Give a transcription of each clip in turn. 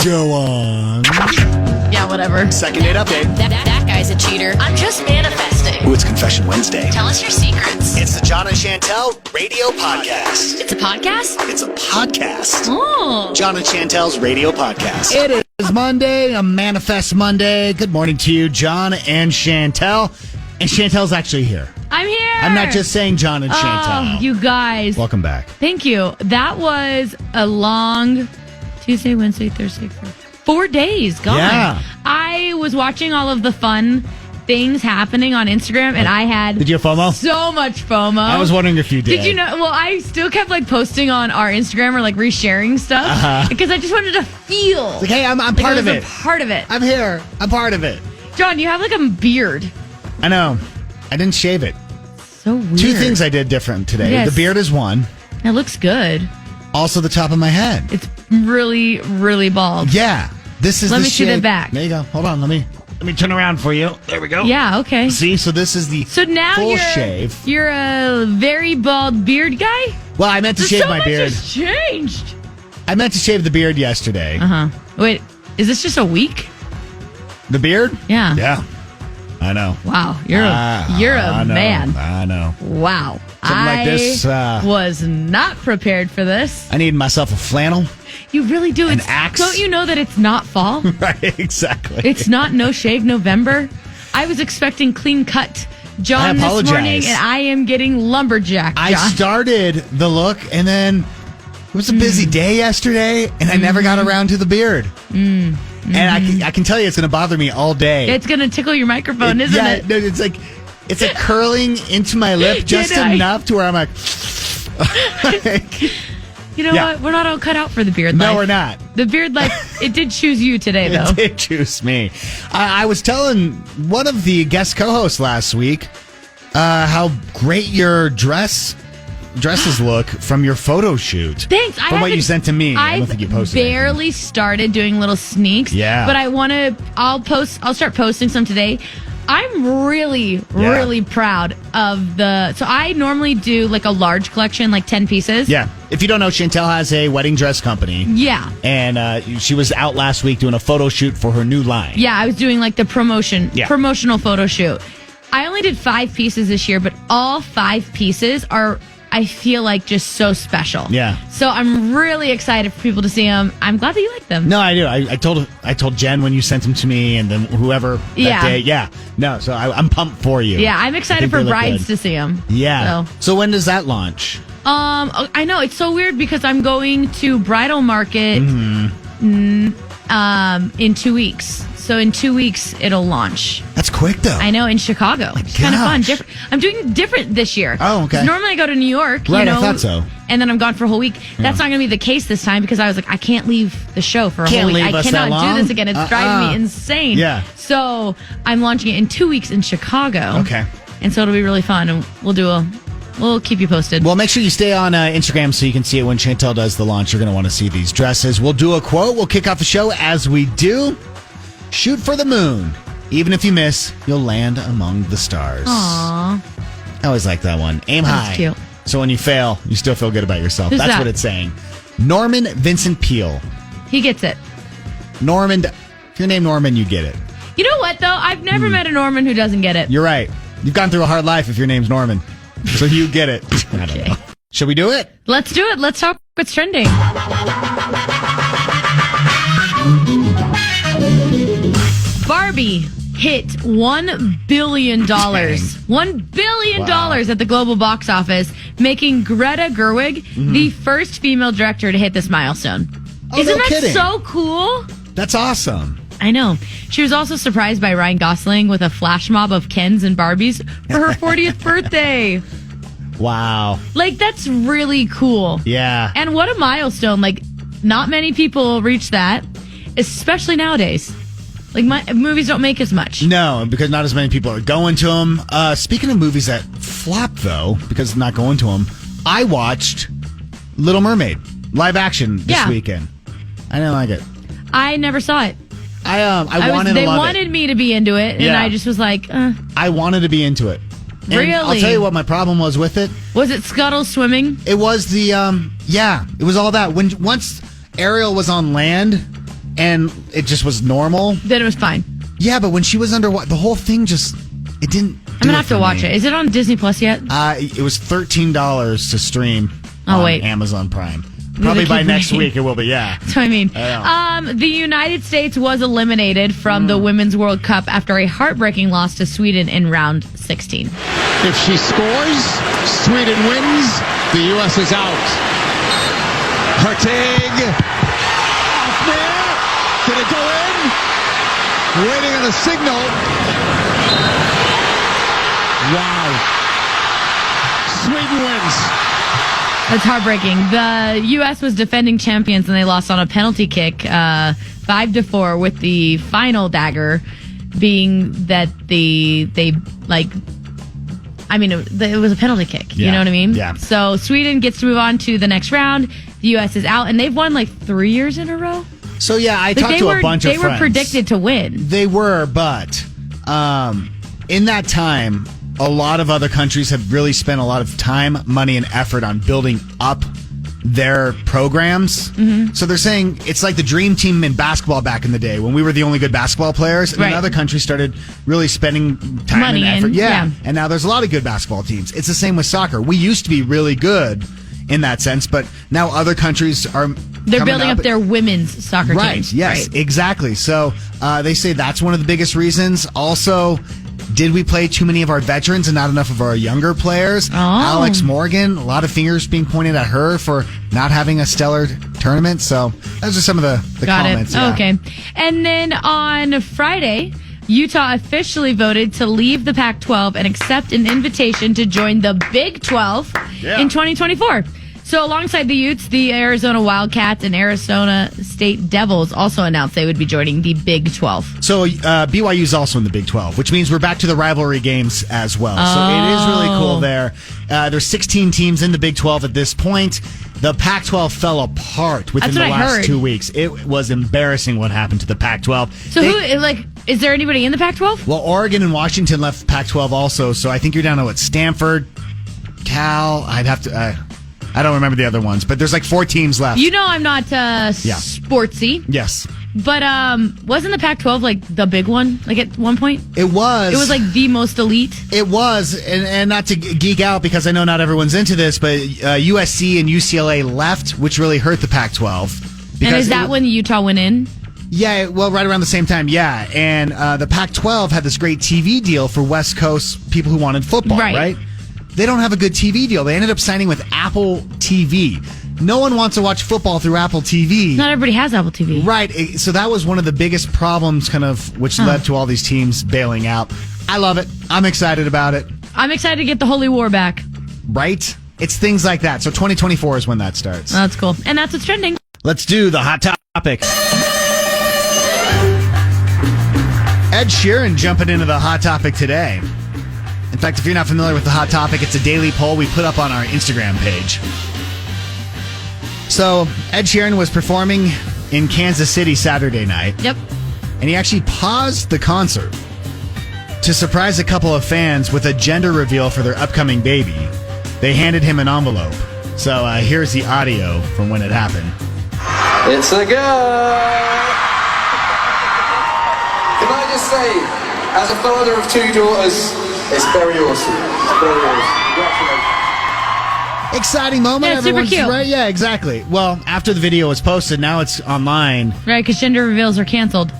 Go on. Yeah, whatever. Second date update. That guy's a cheater. I'm just manifesting. Ooh, it's Confession Wednesday. Tell us your secrets. It's the Jon and Chantel radio podcast. It's a podcast? It's a podcast. Oh. Jon and Chantel's radio podcast. It is Monday, a Manifest Monday. Good morning to you, Jon and Chantel. And Chantel's actually here. I'm here. I'm not just saying Jon and Chantel. Oh, you guys. Welcome back. Thank you. That was a long Tuesday, Wednesday, Thursday, Friday. 4 days gone. Yeah. I was watching all of the fun things happening on Instagram, and I had Did you have FOMO? so much FOMO. I was wondering if you did. Did you know? Well, I still kept posting on our Instagram or resharing stuff because I just wanted to feel. Like, hey, I'm part of it. Part of it. I'm here. I'm part of it. Jon, you have a beard. I know. I didn't shave it. So weird. Two things I did different today. Yes. The beard is one. It looks good. Also, the top of my head. It's really, really bald. Yeah. This is Let the me see shape. the back. There you go. Hold on. Let me turn around for you. There we go. Yeah, okay. See, so this is the So now full shave. You're a very bald beard guy? Well, I meant to shave my beard. So much has changed. I meant to shave the beard yesterday. Wait, is this just a week? The beard? Yeah. Yeah. I know. Wow, you're a man. I know. Wow. Something like this, was not prepared for this. I need myself a flannel. You really do. An axe. Don't you know that it's not fall? Right, exactly. It's not no shave November. I was expecting clean cut Jon this apologize. morning, and I am getting lumberjack Jon. I started the look, and then it was a busy day yesterday, and I never got around to the beard. And I can tell you it's going to bother me all day. It's going to tickle your microphone, isn't it? No, it's like curling into my lip just enough to where I'm like... You know what? We're not all cut out for the beard life. No, we're not. The beard life, it did choose you today, though. It did choose me. I was telling one of the guest co-hosts last week how great your dresses look from your photo shoot. Thanks. From what you sent to me. I don't think you posted barely started doing little sneaks. Yeah. But I'll start posting some today. I'm really proud of so I normally do a large collection, 10 pieces. Yeah. If you don't know, Chantel has a wedding dress company. Yeah. And she was out last week doing a photo shoot for her new line. Yeah, I was doing the promotional photo shoot. I only did 5 pieces this year, but all 5 pieces are, I feel just so special. Yeah. So I'm really excited for people to see them. I'm glad that you like them. No, I do. I told Jen when you sent them to me, and then whoever that day. Yeah. No, so I'm pumped for you. Yeah, I'm excited for brides to see them. Yeah. So when does that launch? I know it's so weird because I'm going to bridal market in 2 weeks. So in 2 weeks it'll launch. That's quick though. I know, in Chicago. It's kind of fun. I'm doing different this year. Oh, okay. 'Cause normally I go to New York. Right, I thought so. And then I'm gone for a whole week. That's not going to be the case this time because I was I can't leave the show for a whole week. I cannot do this again. It's driving me insane. Yeah. So I'm launching it in 2 weeks in Chicago. Okay. And so it'll be really fun, and we'll keep you posted. Well, make sure you stay on Instagram so you can see it when Chantel does the launch. You're going to want to see these dresses. We'll do a quote. We'll kick off the show as we do. Shoot for the moon. Even if you miss, you'll land among the stars. Aww. I always like that one. Aim high. That's cute. So when you fail, you still feel good about yourself. Who's That's that? what it's saying. Norman Vincent Peale. He gets it. Norman, if you're named Norman, you get it. You know what, though? I've never met a Norman who doesn't get it. You're right. You've gone through a hard life if your name's Norman. So you get it. I don't know. Shall we do it? Let's do it. Let's talk what's trending. Barbie hit $1 billion. $1 billion at the global box office, making Greta Gerwig the first female director to hit this milestone. Oh, Isn't no that kidding. so cool? That's awesome. I know. She was also surprised by Ryan Gosling with a flash mob of Kens and Barbies for her 40th birthday. Wow. That's really cool. Yeah. And what a milestone. Not many people reach that, especially nowadays. Movies don't make as much. No, because not as many people are going to them. Speaking of movies that flop, though, because of not going to them, I watched Little Mermaid live action this weekend. I didn't like it. I never saw it. They wanted me to be into it, and I just was like, I wanted to be into it. And really? I'll tell you what my problem was with it. Was it scuttle swimming? It was the, it was all that. Once Ariel was on land, and it just was normal. Then it was fine. Yeah, but when she was underwater, the whole thing just, it didn't. I'm going to have to watch it. Is it on Disney Plus yet? It was $13 to stream on Amazon Prime. Probably by next week it will be, yeah. That's what I mean. The United States was eliminated from the Women's World Cup after a heartbreaking loss to Sweden in round 16. If she scores, Sweden wins. The U.S. is out. Hartig. Off there. Did it go in? Waiting on a signal. Wow. Sweden wins. That's heartbreaking. The U.S. was defending champions and they lost on a penalty kick, 5-4, with the final dagger being that it was a penalty kick. Yeah. You know what I mean? Yeah. So Sweden gets to move on to the next round. The U.S. is out, and they've won 3 years in a row. So yeah, I talked to a bunch of friends. They were predicted to win. They were, but in that time, a lot of other countries have really spent a lot of time, money, and effort on building up their programs. Mm-hmm. So they're saying it's like the dream team in basketball back in the day when we were the only good basketball players. And then other countries started really spending time money and effort. yeah. And now there's a lot of good basketball teams. It's the same with soccer. We used to be really good in that sense, but now other countries are... They're building up their women's soccer teams. teams. Yes, exactly. So they say that's one of the biggest reasons. Also... Did we play too many of our veterans and not enough of our younger players? Oh. Alex Morgan, a lot of fingers being pointed at her for not having a stellar tournament. So those are some of the comments. Got it. Yeah. Okay. And then on Friday, Utah officially voted to leave the Pac-12 and accept an invitation to join the Big 12 in 2024. So alongside the Utes, the Arizona Wildcats and Arizona State Devils also announced they would be joining the Big 12. So BYU is also in the Big 12, which means we're back to the rivalry games as well. So it is really cool there. There's 16 teams in the Big 12 at this point. The Pac-12 fell apart within the last 2 weeks. It was embarrassing what happened to the Pac-12. So is there anybody in the Pac-12? Well, Oregon and Washington left Pac-12 also. So I think you're down to Stanford, Cal. I don't remember the other ones, but there's 4 teams left. You know I'm not sportsy. Yes. But wasn't the Pac-12 the big one at one point? It was. It was the most elite. It was. And not to geek out because I know not everyone's into this, but USC and UCLA left, which really hurt the Pac-12. And is that when Utah went in? Yeah, well, right around the same time, yeah. And the Pac-12 had this great TV deal for West Coast people who wanted football, right? They don't have a good TV deal. They ended up signing with Apple TV. No one wants to watch football through Apple TV. Not everybody has Apple TV. Right. So that was one of the biggest problems which led to all these teams bailing out. I love it. I'm excited about it. I'm excited to get the Holy War back. Right? It's things like that. So 2024 is when that starts. That's cool. And that's what's trending. Let's do the hot topic. Ed Sheeran jumping into the hot topic today. In fact, if you're not familiar with the hot topic, it's a daily poll we put up on our Instagram page. So, Ed Sheeran was performing in Kansas City Saturday night. Yep. And he actually paused the concert to surprise a couple of fans with a gender reveal for their upcoming baby. They handed him an envelope. So, here's the audio from when it happened. It's a girl! Can I just say, as a father of 2 daughters, it's very awesome. It's very awesome. Congratulations. Exciting moment. Yeah, super cute. Right? Yeah, exactly. Well, after the video was posted, now it's online. Right, because gender reveals are canceled.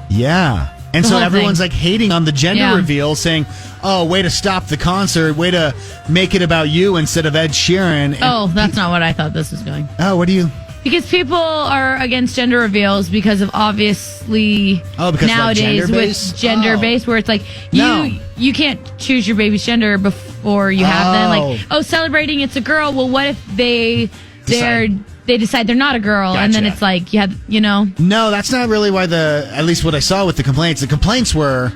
Yeah. And so everyone's hating on the gender reveal, saying, oh, way to stop the concert, way to make it about you instead of Ed Sheeran. And that's not what I thought this was going. Oh, what do you... Because people are against gender reveals because of obviously nowadays with gender-based where it's you can't choose your baby's gender before you have them. Celebrating it's a girl. Well, what if they decide they're not a girl and then it's No, that's not really why at least what I saw with the complaints were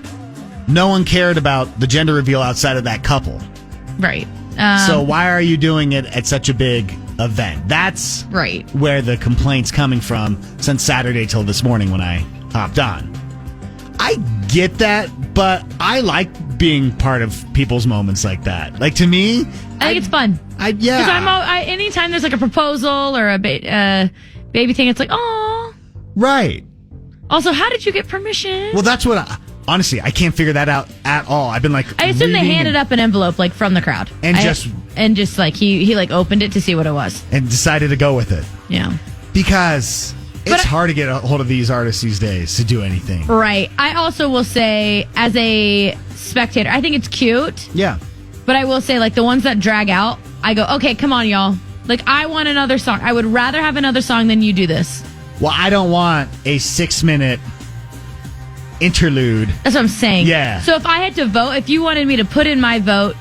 no one cared about the gender reveal outside of that couple. Right. So why are you doing it at such a big event? That's right where the complaint's coming from since Saturday till this morning when I hopped on. I get that, but I like being part of people's moments like that. To me, I think it's fun. Because anytime there's a proposal or a baby thing, it's oh, right. Also, how did you get permission? Well, that's what honestly, I can't figure that out at all. I've been like, I assume they handed up an envelope like from the crowd. And just like he like opened it to see what it was. and decided to go with it Yeah. because it's hard to get a hold of these artists these days to do anything. Right. I also will say, as a spectator, I think it's cute. Yeah. But I will say, like, the ones that drag out, I go, okay, come on, y'all. Like, I want another song. I would rather have another song than you do this. Well, I don't want a 6-minute interlude. That's what I'm saying. Yeah. So if I had to vote, if you wanted me to put in my vote,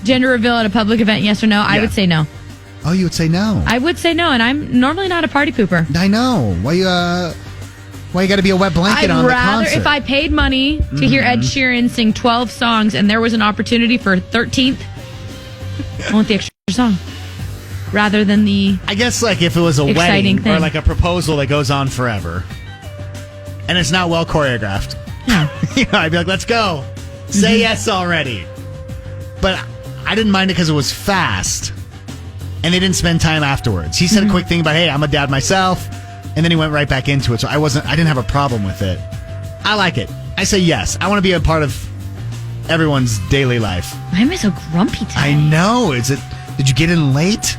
gender reveal at a public event, yes or no, I would say no. Oh, you would say no. I would say no, and I'm normally not a party pooper. I know. Why you got to be a wet blanket on the concert? I'd rather, if I paid money to hear Ed Sheeran sing 12 songs and there was an opportunity for 13th, I want the extra song. Rather than the I guess like if it was a exciting wedding thing. or like a proposal that goes on forever and it's not well choreographed. Yeah. I'd be like, let's go. Say yes already. But I didn't mind it because it was fast and they didn't spend time afterwards. He said a quick thing about, hey, I'm a dad myself. And then he went right back into it. So I didn't have a problem with it. I like it. I say yes. I want to be a part of everyone's daily life. Why am I so grumpy today? I know. Did you get in late?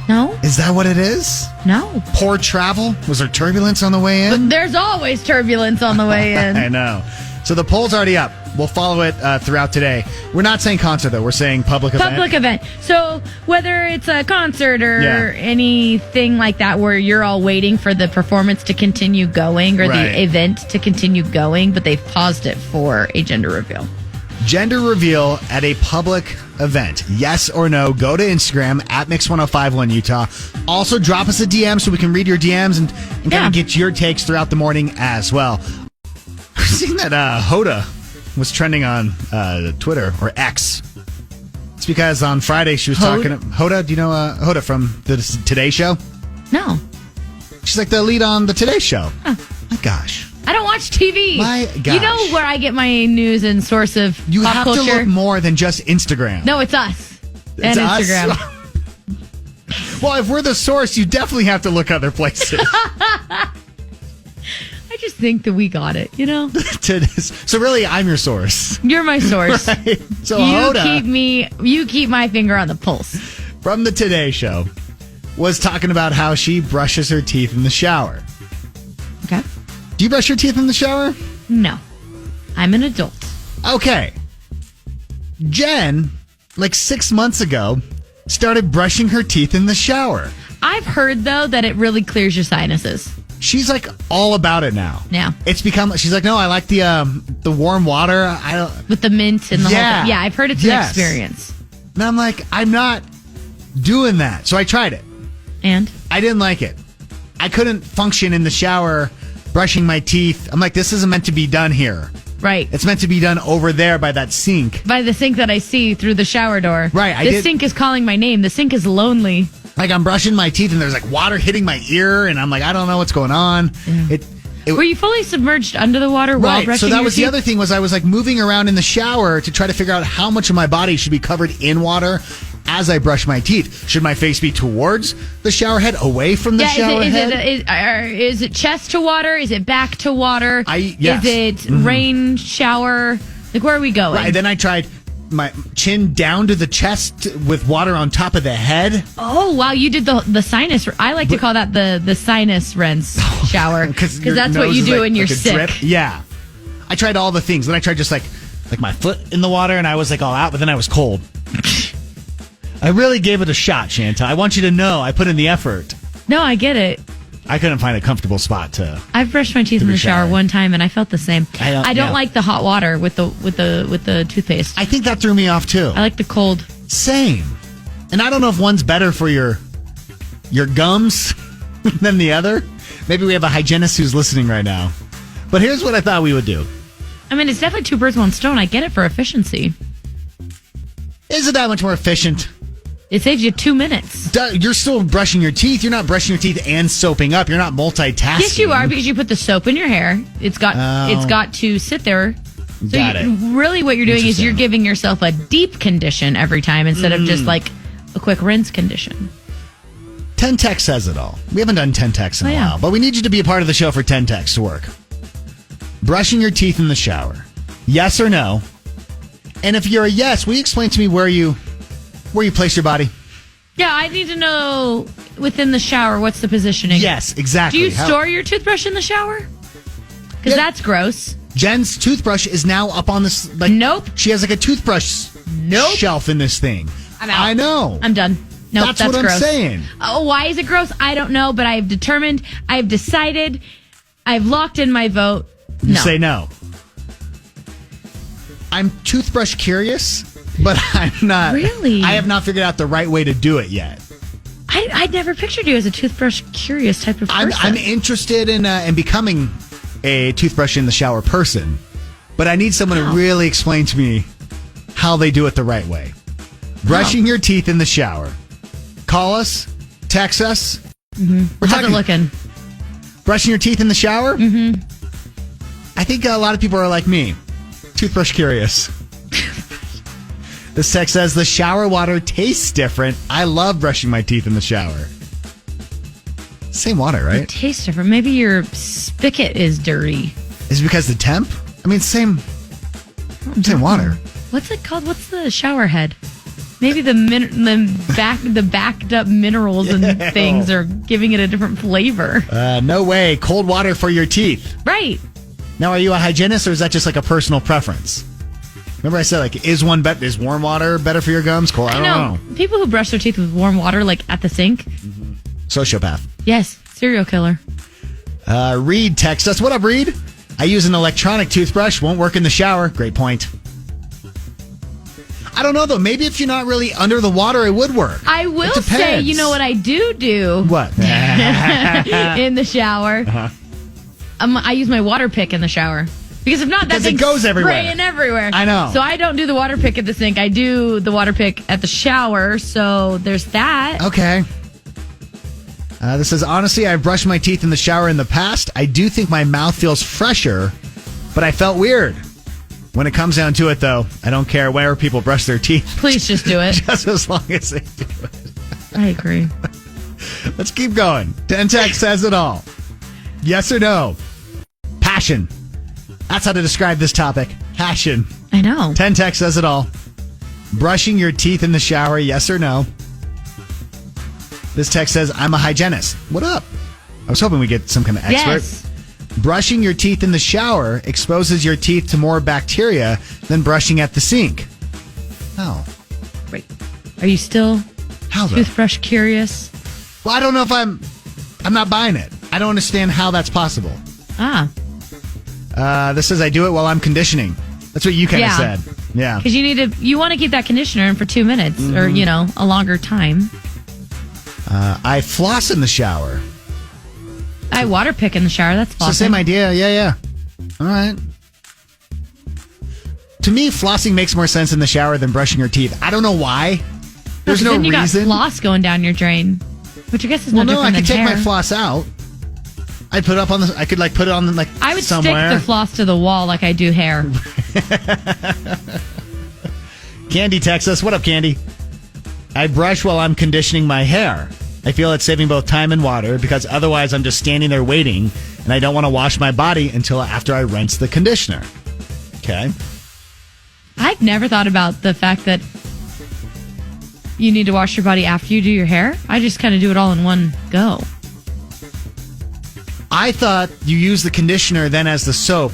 No. Is that what it is? No. Poor travel? Was there turbulence on the way in? But there's always turbulence on the way in. I know. So the poll's already up. We'll follow it throughout today. We're not saying concert, though. We're saying public event. Public event. So whether it's a concert or anything like that where you're all waiting for the performance to continue going or the event to continue going, but they've paused it for a gender reveal. Gender reveal at a public event. Yes or no? Go to Instagram at Mix1051 Utah. Also, drop us a DM so we can read your DMs and kind of get your takes throughout the morning as well. I've seen that Hoda was trending on Twitter or X. It's because on Friday she was talking to Hoda. Do you know Hoda from the Today Show? No. She's like the lead on the Today Show. Oh my gosh. I don't watch TV. My gosh. You know where I get my news and source of You pop have culture? to look more than just Instagram. No, it's us. It's and us? Instagram. Well, if we're the source, you definitely have to look other places. I just think that we got it, you know? So really, I'm your source. You're my source. Right? So you Hoda, you keep my finger on the pulse. from the Today Show, was talking about how she brushes her teeth in the shower. Okay. Do you brush your teeth in the shower? No. I'm an adult. Okay. Jen, like 6 months ago, started brushing her teeth in the shower. I've heard, though, that it really clears your sinuses. She's like all about it now. Yeah. It's become, she's like, no, I like the warm water. I don't. With the mint and the whole thing. Yeah, I've heard it's an Yes. experience. And I'm like, I'm not doing that. So I tried it. And? I didn't like it. I couldn't function in the shower brushing my teeth. I'm like, this isn't meant to be done here. Right. It's meant to be done over there by that sink. By the sink that I see through the shower door. Right. The sink is calling my name. The sink is lonely. Like I'm brushing my teeth and there's like water hitting my ear and I'm like, I don't know what's going on. Yeah. Were you fully submerged under the water while brushing So that your was teeth? the other thing was I was like moving around in the shower to try to figure out how much of my body should be covered in water as I brush my teeth. Should my face be towards the shower head, away from the shower head? Is it chest to water? Is it back to water? Yes. Is it rain shower? Like, where are we going? Right, then I tried my chin down to the chest with water on top of the head. Oh, wow. You did the sinus. I like to call that the sinus rinse shower. Because that's what you do when you're sick. Drip. Yeah. I tried all the things. Then I tried just like my foot in the water and I was like all out, but then I was cold. I really gave it a shot, Chantel. I want you to know I put in the effort. No, I get it. I couldn't find a comfortable spot to. I've brushed my teeth in the shower one time, and I felt the same. I don't like the hot water with the toothpaste. I think that threw me off too. I like the cold. Same, and I don't know if one's better for your gums than the other. Maybe we have a hygienist who's listening right now. But here's what I thought we would do. I mean, it's definitely two birds, one stone. I get it for efficiency. Is it that much more efficient? It saves you 2 minutes. You're still brushing your teeth. You're not brushing your teeth and soaping up. You're not multitasking. Yes, you are, because you put the soap in your hair. It's got to sit there. So really what you're doing is you're giving yourself a deep condition every time instead of just like a quick rinse condition. 10 Text says it all. We haven't done 10 Texts in a yeah. while, but we need you to be a part of the show for 10 Texts to work. Brushing your teeth in the shower. Yes or no? And if you're a yes, will you explain to me where you place your body? Yeah, I need to know within the shower, what's the positioning? Yes, exactly. Do you store your toothbrush in the shower? Because that's gross. Jen's toothbrush is now up on this. Nope. She has like a toothbrush shelf in this thing. I'm out. I know. I'm done. Nope, That's what gross. I'm saying. Oh, why is it gross? I don't know, but I have determined, I have decided, I've locked in my vote. You No. say no. I'm toothbrush curious, but I'm not. Really? I have not figured out the right way to do it yet. I'd never pictured you as a toothbrush curious type of person. I'm interested in becoming a toothbrush in the shower person, but I need someone to really explain to me how they do it the right way. Brushing your teeth in the shower. Call us, text us. Mm-hmm. How's it looking? Brushing your teeth in the shower? Mm-hmm. I think a lot of people are like me. Toothbrush curious. This text says, the shower water tastes different. I love brushing my teeth in the shower. Same water, right? It tastes different. Maybe your spigot is dirty. Is it because the temp? I mean, same water. What's it called? What's the shower head? Maybe the backed up minerals and things are giving it a different flavor. No way. Cold water for your teeth. Right. Now, are you a hygienist or is that just like a personal preference? Remember I said, like, is warm water better for your gums? Cold? I don't know. People who brush their teeth with warm water, like at the sink. Sociopath. Yes. Serial killer. Reed texts us. What up, Reed? I use an electronic toothbrush. Won't work in the shower. Great point. I don't know, though. Maybe if you're not really under the water, it would work. I will say, you know what I do? What? In the shower. Uh-huh. I use my water pick in the shower. Because if not, that it thing's goes everywhere. spraying everywhere. I know. So I don't do the water pick at the sink. I do the water pick at the shower. So there's that. Okay. This says, honestly, I've brushed my teeth in the shower in the past. I do think my mouth feels fresher, but I felt weird. When it comes down to it, though, I don't care where people brush their teeth. Please just do it. Just as long as they do it. I agree. Let's keep going. 10 Text says it all. Yes or no? Passion. That's how to describe this topic. Passion. I know. 10 Text says it all. Brushing your teeth in the shower, yes or no? This text says, I'm a hygienist. What up? I was hoping we get some kind of expert. Yes. Brushing your teeth in the shower exposes your teeth to more bacteria than brushing at the sink. Oh. Right. Are you still How though? toothbrush curious? Well, I don't know if I'm not buying it. I don't understand how that's possible. This says I do it while I'm conditioning. That's what you kind of said. Yeah. Because you want to keep that conditioner in for 2 minutes or, a longer time. I floss in the shower. I water pick in the shower. That's It's the flossing. same idea. Yeah. All right. To me, flossing makes more sense in the shower than brushing your teeth. I don't know why. There's no then you reason. got floss going down your drain, which I guess is no different I than could take hair. my floss out. I'd put it up on the. I could put it on the I would somewhere. stick the floss to the wall like I do hair. Candy texts us. What up, Candy? I brush while I'm conditioning my hair. I feel it's saving both time and water because otherwise I'm just standing there waiting and I don't want to wash my body until after I rinse the conditioner. Okay. I've never thought about the fact that you need to wash your body after you do your hair. I just kind of do it all in one go. I thought you use the conditioner then as the soap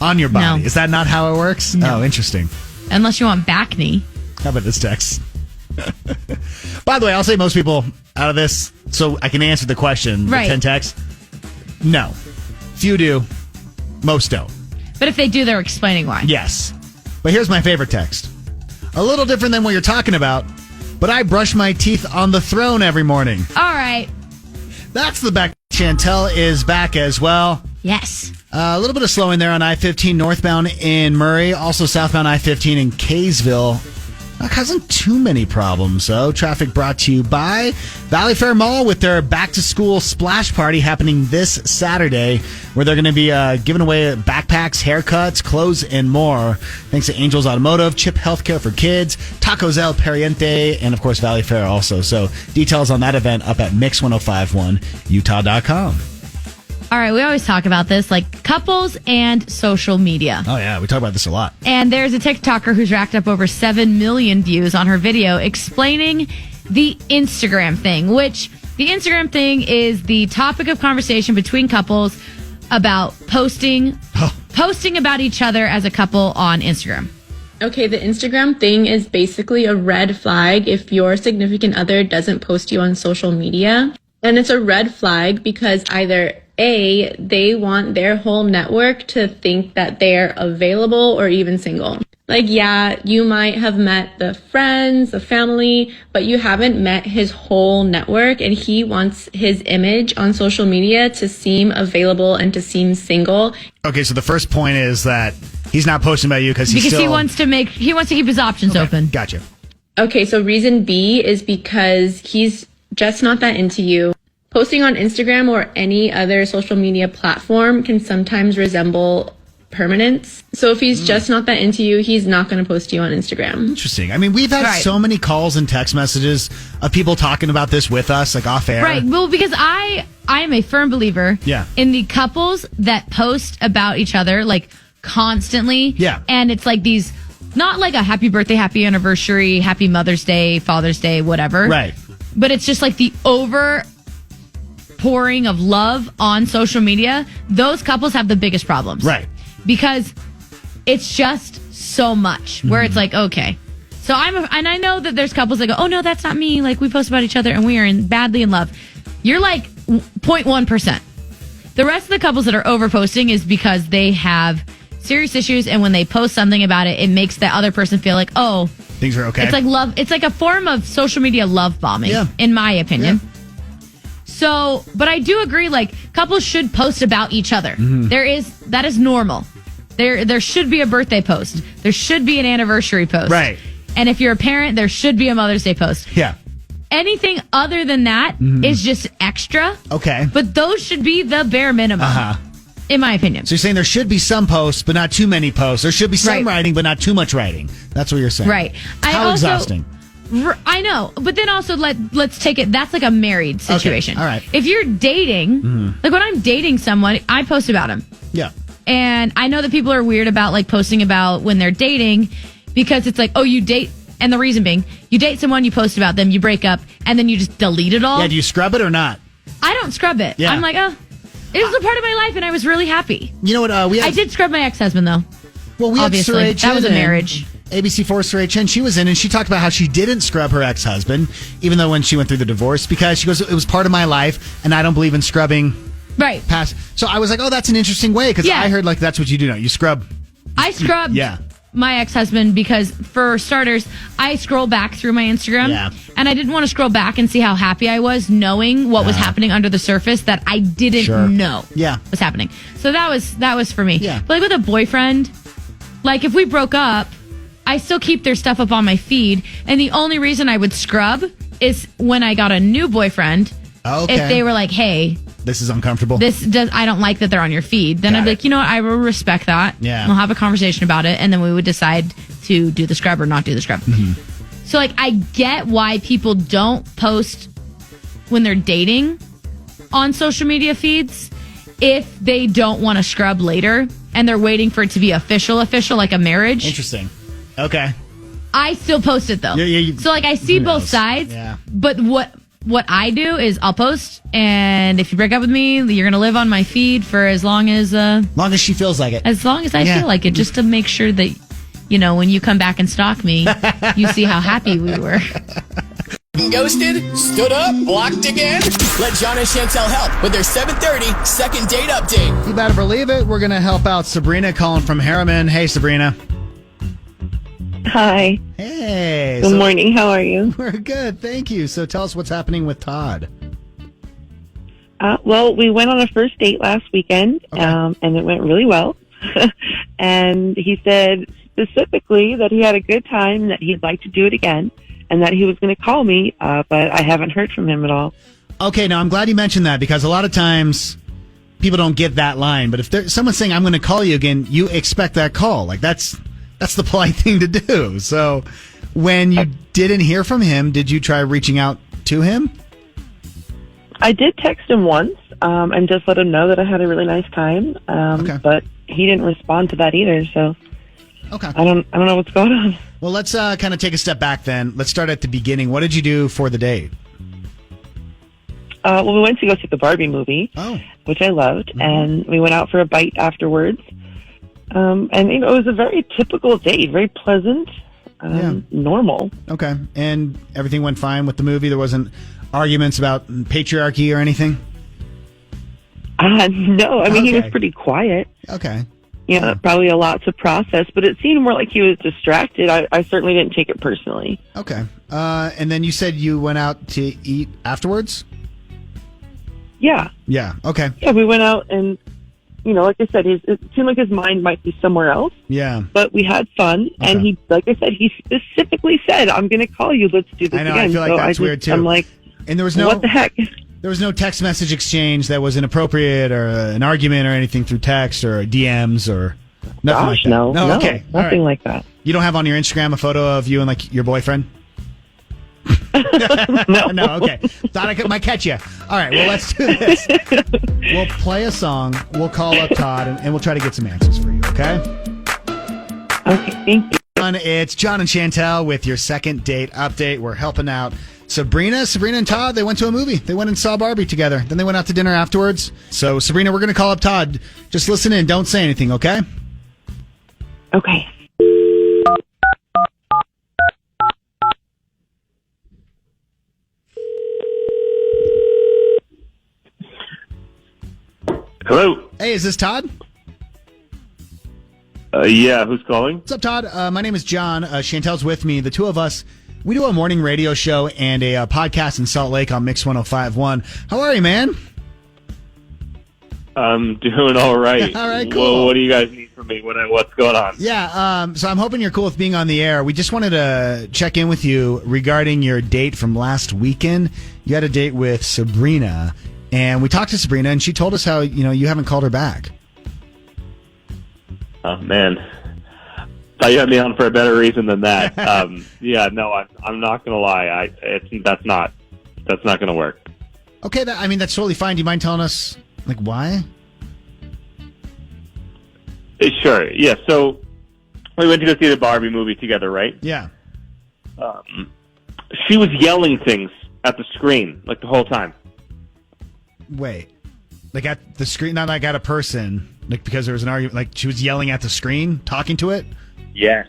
on your body. No. Is that not how it works? No. Oh, interesting. Unless you want back knee. How about this text? By the way, I'll say most people out of this, so I can answer the question. Right. The 10 texts. No. Few do. Most don't. But if they do, they're explaining why. Yes. But here's my favorite text. A little different than what you're talking about, but I brush my teeth on the throne every morning. All right. That's the back. Chantel is back as well. Yes. A little bit of slowing there on I-15 northbound in Murray. Also southbound I-15 in Kaysville. Causing too many problems, though. Traffic brought to you by Valley Fair Mall with their back-to-school splash party happening this Saturday, where they're going to be giving away backpacks, haircuts, clothes, and more. Thanks to Angels Automotive, Chip Healthcare for Kids, Tacos El Pariente, and, of course, Valley Fair also. So details on that event up at mix1051utah.com. All right, we always talk about this, like couples and social media. Oh, yeah, we talk about this a lot. And there's a TikToker who's racked up over 7 million views on her video explaining the Instagram thing, which the Instagram thing is the topic of conversation between couples about posting about each other as a couple on Instagram. Okay, the Instagram thing is basically a red flag if your significant other doesn't post you on social media. And it's a red flag because either A, they want their whole network to think that they're available or even single. Like, yeah, you might have met the friends, the family, but you haven't met his whole network, and he wants his image on social media to seem available and to seem single. Okay, so the first point is that he's not posting about you because he wants to keep his options open. Gotcha. Okay, so reason B is because he's just not that into you. Posting on Instagram or any other social media platform can sometimes resemble permanence. So if he's just not that into you, he's not going to post you on Instagram. Interesting. I mean, we've had so many calls and text messages of people talking about this with us, like off air. Right. Well, because I am a firm believer in the couples that post about each other, like constantly. Yeah. And it's like these, not like a happy birthday, happy anniversary, happy Mother's Day, Father's Day, whatever. Right. But it's just like the pouring of love on social media. Those couples have the biggest problems. Right. Because it's just so much where it's like, okay. So and I know that there's couples that go, oh no, that's not me. Like we post about each other and we are badly in love. You're like 0.1%. The rest of the couples that are over posting is because they have serious issues. And when they post something about it, it makes the other person feel like, oh, things are okay. It's like love. It's like a form of social media love bombing, in my opinion. Yeah. So, but I do agree, like, couples should post about each other. Mm-hmm. That is normal. There should be a birthday post. There should be an anniversary post. Right. And if you're a parent, there should be a Mother's Day post. Yeah. Anything other than that is just extra. Okay. But those should be the bare minimum. In my opinion. So you're saying there should be some posts, but not too many posts. There should be some writing, but not too much writing. That's what you're saying. Right. How exhausting. I know, but then also let's take it. That's like a married situation. Okay. All right. If you're dating, like when I'm dating someone, I post about him. Yeah. And I know that people are weird about like posting about when they're dating because it's like, oh, you date. And the reason being, you date someone, you post about them, you break up, and then you just delete it all. Yeah. Do you scrub it or not? I don't scrub it. Yeah. I'm like, oh, it was a part of my life, and I was really happy. You know what? I did scrub my ex-husband though. Well, we obviously had that was a marriage. ABC4 Saray Chen, she was in, and she talked about how she didn't scrub her ex-husband, even though when she went through the divorce, because she goes, it was part of my life, and I don't believe in scrubbing. Right. Past. So I was like, oh, that's an interesting way, because I heard like that's what you do now. You scrub. I scrubbed my ex-husband because, for starters, I scroll back through my Instagram, and I didn't want to scroll back and see how happy I was knowing what was happening under the surface that I didn't know was happening. So that was for me. Yeah. But like with a boyfriend, like if we broke up, I still keep their stuff up on my feed, and the only reason I would scrub is when I got a new boyfriend. Okay. If they were like, hey, this is uncomfortable. I don't like that they're on your feed. Then I'd be like, you know what? I will respect that. Yeah. We'll have a conversation about it, and then we would decide to do the scrub or not do the scrub. Mm-hmm. So, like, I get why people don't post when they're dating on social media feeds if they don't want to scrub later and they're waiting for it to be official, like a marriage. Interesting. Okay. I still post it, though. So, like, I see both sides. Yeah. But what I do is I'll post, and if you break up with me, you're going to live on my feed for as long as she feels like it. As long as I feel like it, just to make sure that, you know, when you come back and stalk me, you see how happy we were. Ghosted? Stood up? Blocked again? Let Jon and Chantel help with their 7:30 second date update. You better believe it. We're going to help out Sabrina calling from Harriman. Hey, Sabrina. Hi. Hey. Good morning. How are you? We're good. Thank you. So tell us what's happening with Todd. Well, we went on a first date last weekend, and it went really well. And he said specifically that he had a good time, that he'd like to do it again, and that he was going to call me, but I haven't heard from him at all. Okay, now I'm glad you mentioned that because a lot of times people don't get that line. But if someone's saying, I'm going to call you again, you expect that call. Like, that's the polite thing to do. So when you didn't hear from him, did you try reaching out to him? I did text him once and just let him know that I had a really nice time, but he didn't respond to that either. So okay, I don't know what's going on. Well, let's kind of take a step back then. Let's start at the beginning. What did you do for the date? Well, we went to go see the Barbie movie, which I loved, and we went out for a bite afterwards. And it was a very typical date, very pleasant, normal. Okay, and everything went fine with the movie? There wasn't arguments about patriarchy or anything? No, I mean, he was pretty quiet. Okay. Probably a lot to process, but it seemed more like he was distracted. I certainly didn't take it personally. Okay. And then you said you went out to eat afterwards? Yeah. Yeah, okay. Yeah, we went out and, like I said, it seemed like his mind might be somewhere else. Yeah. But we had fun, and he, like I said, he specifically said, I'm going to call you, let's do this again. I feel like that's weird too. I'm like, and there was what the heck? There was no text message exchange that was inappropriate or an argument or anything through text or DMs or nothing like that? No, okay. Nothing like that. You don't have on your Instagram a photo of you and like your boyfriend? No, okay. Thought I might catch you. All right, well, let's do this. We'll play a song, we'll call up Todd, and we'll try to get some answers for you, okay? Okay, thank you. It's Jon and Chantel with your second date update. We're helping out Sabrina and Todd. They went to a movie. They went and saw Barbie together. Then they went out to dinner afterwards. So, Sabrina, we're going to call up Todd. Just listen in. Don't say anything, okay? Okay. Hello. Hey, is this Todd? Yeah, who's calling? What's up, Todd? My name is Jon. Chantel's with me. The two of us, we do a morning radio show and a podcast in Salt Lake on Mix 105.1. How are you, man? I'm doing all right. All right, cool. Well, what do you guys need from me? What's going on? Yeah, so I'm hoping you're cool with being on the air. We just wanted to check in with you regarding your date from last weekend. You had a date with Sabrina, and we talked to Sabrina, and she told us how, you haven't called her back. Oh, man. Thought you had me on for a better reason than that. Yeah, no, I'm not going to lie. That's not going to work. Okay, that's totally fine. Do you mind telling us, why? Sure, yeah. So we went to go see the Barbie movie together, right? Yeah. She was yelling things at the screen, the whole time. Wait. At the screen, not at a person, because there was an argument, she was yelling at the screen, talking to it? Yes.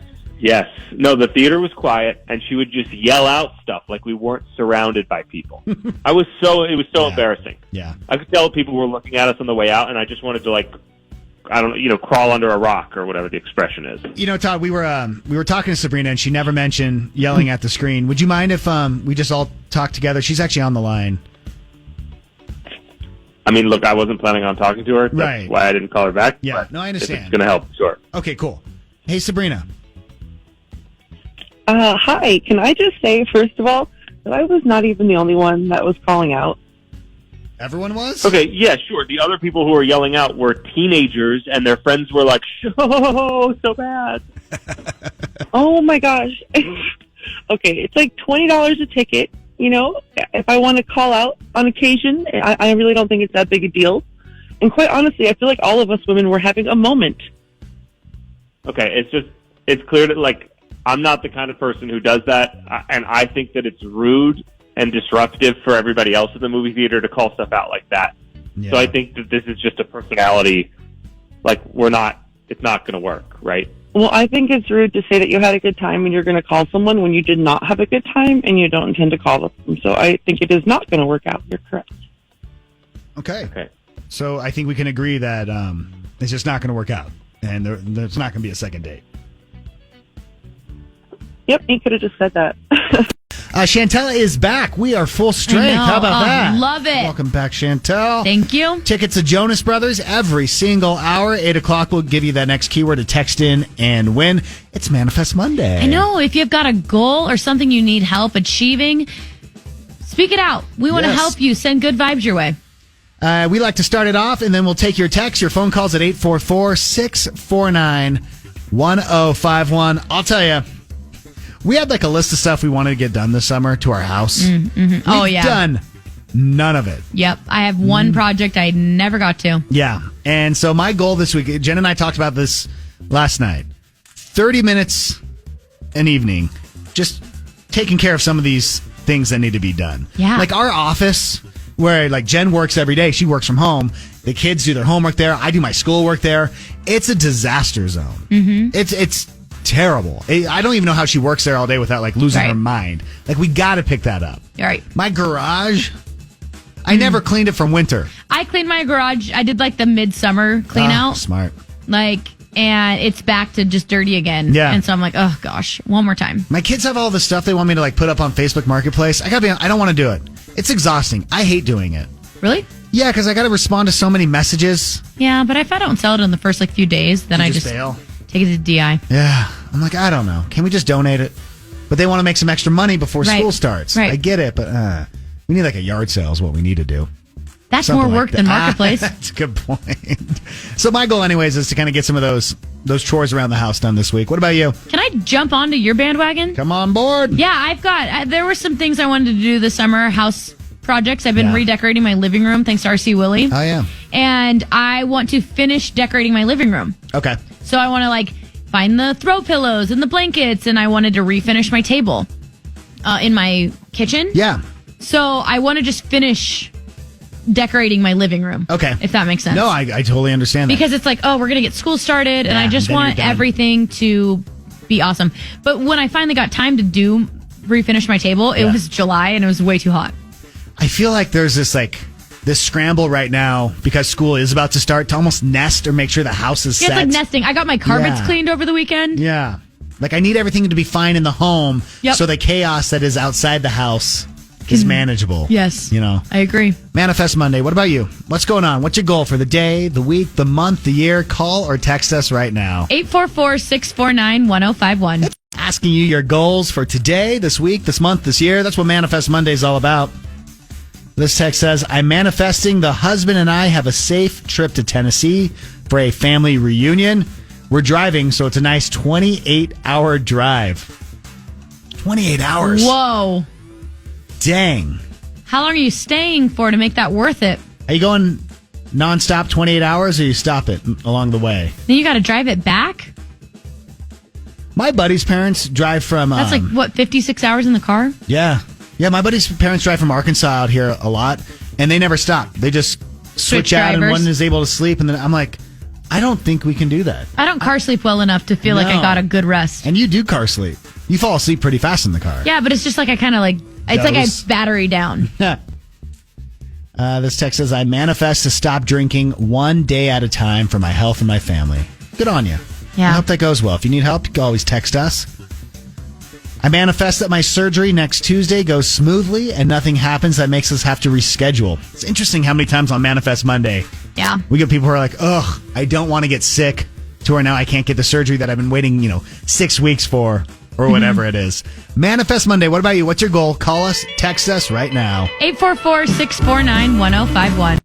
No, the theater was quiet, and she would just yell out stuff like we weren't surrounded by people. It was so embarrassing. Yeah. I could tell people were looking at us on the way out, and I just wanted to, crawl under a rock or whatever the expression is. Todd, we were talking to Sabrina, and she never mentioned yelling at the screen. Would you mind if we just all talk together? She's actually on the line. I mean, look, I wasn't planning on talking to her. That's right. Why I didn't call her back. Yeah, no, I understand. If it's going to help, sure. Okay, cool. Hey, Sabrina. Hi. Can I just say, first of all, that I was not even the only one that was calling out. Everyone was? Okay, yeah, sure. The other people who were yelling out were teenagers, and their friends were like, "Oh, so bad." Oh, my gosh. Okay, it's like $20 a ticket. If I want to call out on occasion, I really don't think it's that big a deal. And quite honestly, I feel like all of us women were having a moment. Okay, it's clear that, I'm not the kind of person who does that, and I think that it's rude and disruptive for everybody else in the movie theater to call stuff out like that. Yeah. So I think that this is just a personality, it's not going to work, right? Well, I think it's rude to say that you had a good time and you're going to call someone when you did not have a good time and you don't intend to call them. So I think it is not going to work out. You're correct. Okay. So I think we can agree that it's just not going to work out, and there's not going to be a second date. Yep, you could have just said that. Chantel is back. We are full I strength. know. How about that? Love it. Welcome back, Chantel. Thank you. Tickets to Jonas Brothers every single hour. 8 o'clock, we'll give you that next keyword to text in and win. It's Manifest Monday. I know. If you've got a goal or something you need help achieving, speak it out. We want to Yes. help you. Send good vibes your way. We like to start it off, and then we'll take your text, your phone calls at 844-649-1051. I'll tell you, we had like a list of stuff we wanted to get done this summer to our house. Oh, yeah. Done none of it. Yep. I have one project I never got to. Yeah. And so my goal this week, Jen and I talked about this last night. 30 minutes an evening, just taking care of some of these things that need to be done. Yeah. Like our office, where like Jen works every day. She works from home. The kids do their homework there. I do my schoolwork there. It's a disaster zone. Mm-hmm. It's terrible. I don't even know how she works there all day without like losing her mind. Like we got to pick that up. All right. My garage, I never cleaned it from winter. I cleaned my garage. I did like the midsummer clean out. Smart. And it's back to just dirty again. Yeah. And so I'm like, oh gosh, one more time. My kids have all the stuff they want me to like put up on Facebook Marketplace. I don't want to do it. It's exhausting. I hate doing it. Really? Yeah, because I got to respond to so many messages. Yeah, but if I don't sell it in the first few days, then I just bail. take it to DI. Yeah. I'm like, I don't know. Can we just donate it? But they want to make some extra money before school starts. Right. I get it, but we need like a yard sale is what we need to do. That's Something more like work that. than Marketplace. That's a good point. So my goal anyways is to kind of get some of those chores around the house done this week. What about you? Can I jump onto your bandwagon? Come on board. Yeah, there were some things I wanted to do this summer, house projects. I've been redecorating my living room, thanks to RC Willie. Oh, yeah. And I want to finish decorating my living room. Okay. So I want to find the throw pillows and the blankets, and I wanted to refinish my table in my kitchen. Yeah. So I want to just finish decorating my living room. Okay. If that makes sense. No, I totally understand that. Because it's like, oh, we're going to get school started, and I just then you're want done. everything to be awesome. But when I finally got time to refinish my table, it was July, and it was way too hot. I feel like there's this scramble right now because school is about to start to almost nest or make sure the house is set. It's like nesting. I got my carpets cleaned over the weekend. Yeah. Like I need everything to be fine in the home so the chaos that is outside the house is manageable. Yes. I agree. Manifest Monday. What about you? What's going on? What's your goal for the day, the week, the month, the year? Call or text us right now. 844-649-1051. Asking you your goals for today, this week, this month, this year. That's what Manifest Monday is all about. This text says, I'm manifesting the husband and I have a safe trip to Tennessee for a family reunion. We're driving, so it's a nice 28-hour drive. 28 hours. Whoa. Dang. How long are you staying for to make that worth it? Are you going nonstop 28 hours or you stop it along the way? Then you got to drive it back? My buddy's parents drive from... That's 56 hours in the car? Yeah. Yeah, my buddy's parents drive from Arkansas out here a lot, and they never stop. They just switch out, and one is able to sleep, and then I'm like, I don't think we can do that. I don't car sleep well enough to feel like I got a good rest. And you do car sleep. You fall asleep pretty fast in the car. Yeah, but it's just like I kind of it's like I battery down. This text says, I manifest to stop drinking one day at a time for my health and my family. Good on you. Yeah. I hope that goes well. If you need help, you can always text us. I manifest that my surgery next Tuesday goes smoothly and nothing happens that makes us have to reschedule. It's interesting how many times on Manifest Monday we get people who are like, ugh, I don't want to get sick, to where now I can't get the surgery that I've been waiting, 6 weeks for, or whatever it is. Manifest Monday. What about you? What's your goal? Call us, text us right now. 844-649-1051.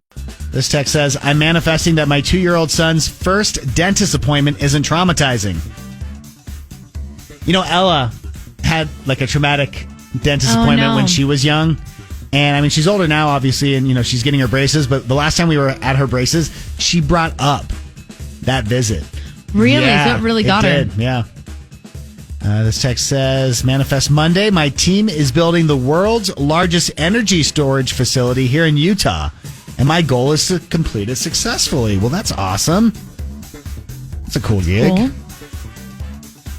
This text says, I'm manifesting that my 2-year-old son's first dentist appointment isn't traumatizing. Ella had like a traumatic dentist appointment when she was young. And I mean, she's older now, obviously, and she's getting her braces. But the last time we were at her braces, she brought up that visit. Really? Yeah, so it really got her. Yeah. This text says, Manifest Monday, my team is building the world's largest energy storage facility here in Utah. And my goal is to complete it successfully. Well, that's awesome. That's a cool gig. Cool.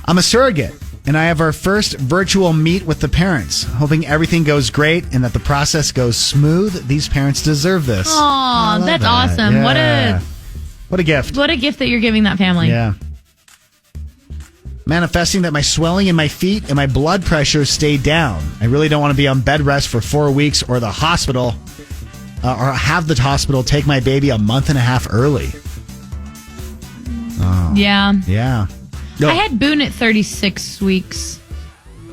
I'm a surrogate, and I have our first virtual meet with the parents. Hoping everything goes great and that the process goes smooth. These parents deserve this. Aw, that's awesome. Yeah. What a gift. What a gift that you're giving that family. Yeah. manifesting that my swelling in my feet and my blood pressure stay down. I really don't want to be on bed rest for 4 weeks or the hospital, or have the hospital take my baby a month and a half early. Oh. Yeah. Yeah. No. I had Boone at 36 weeks.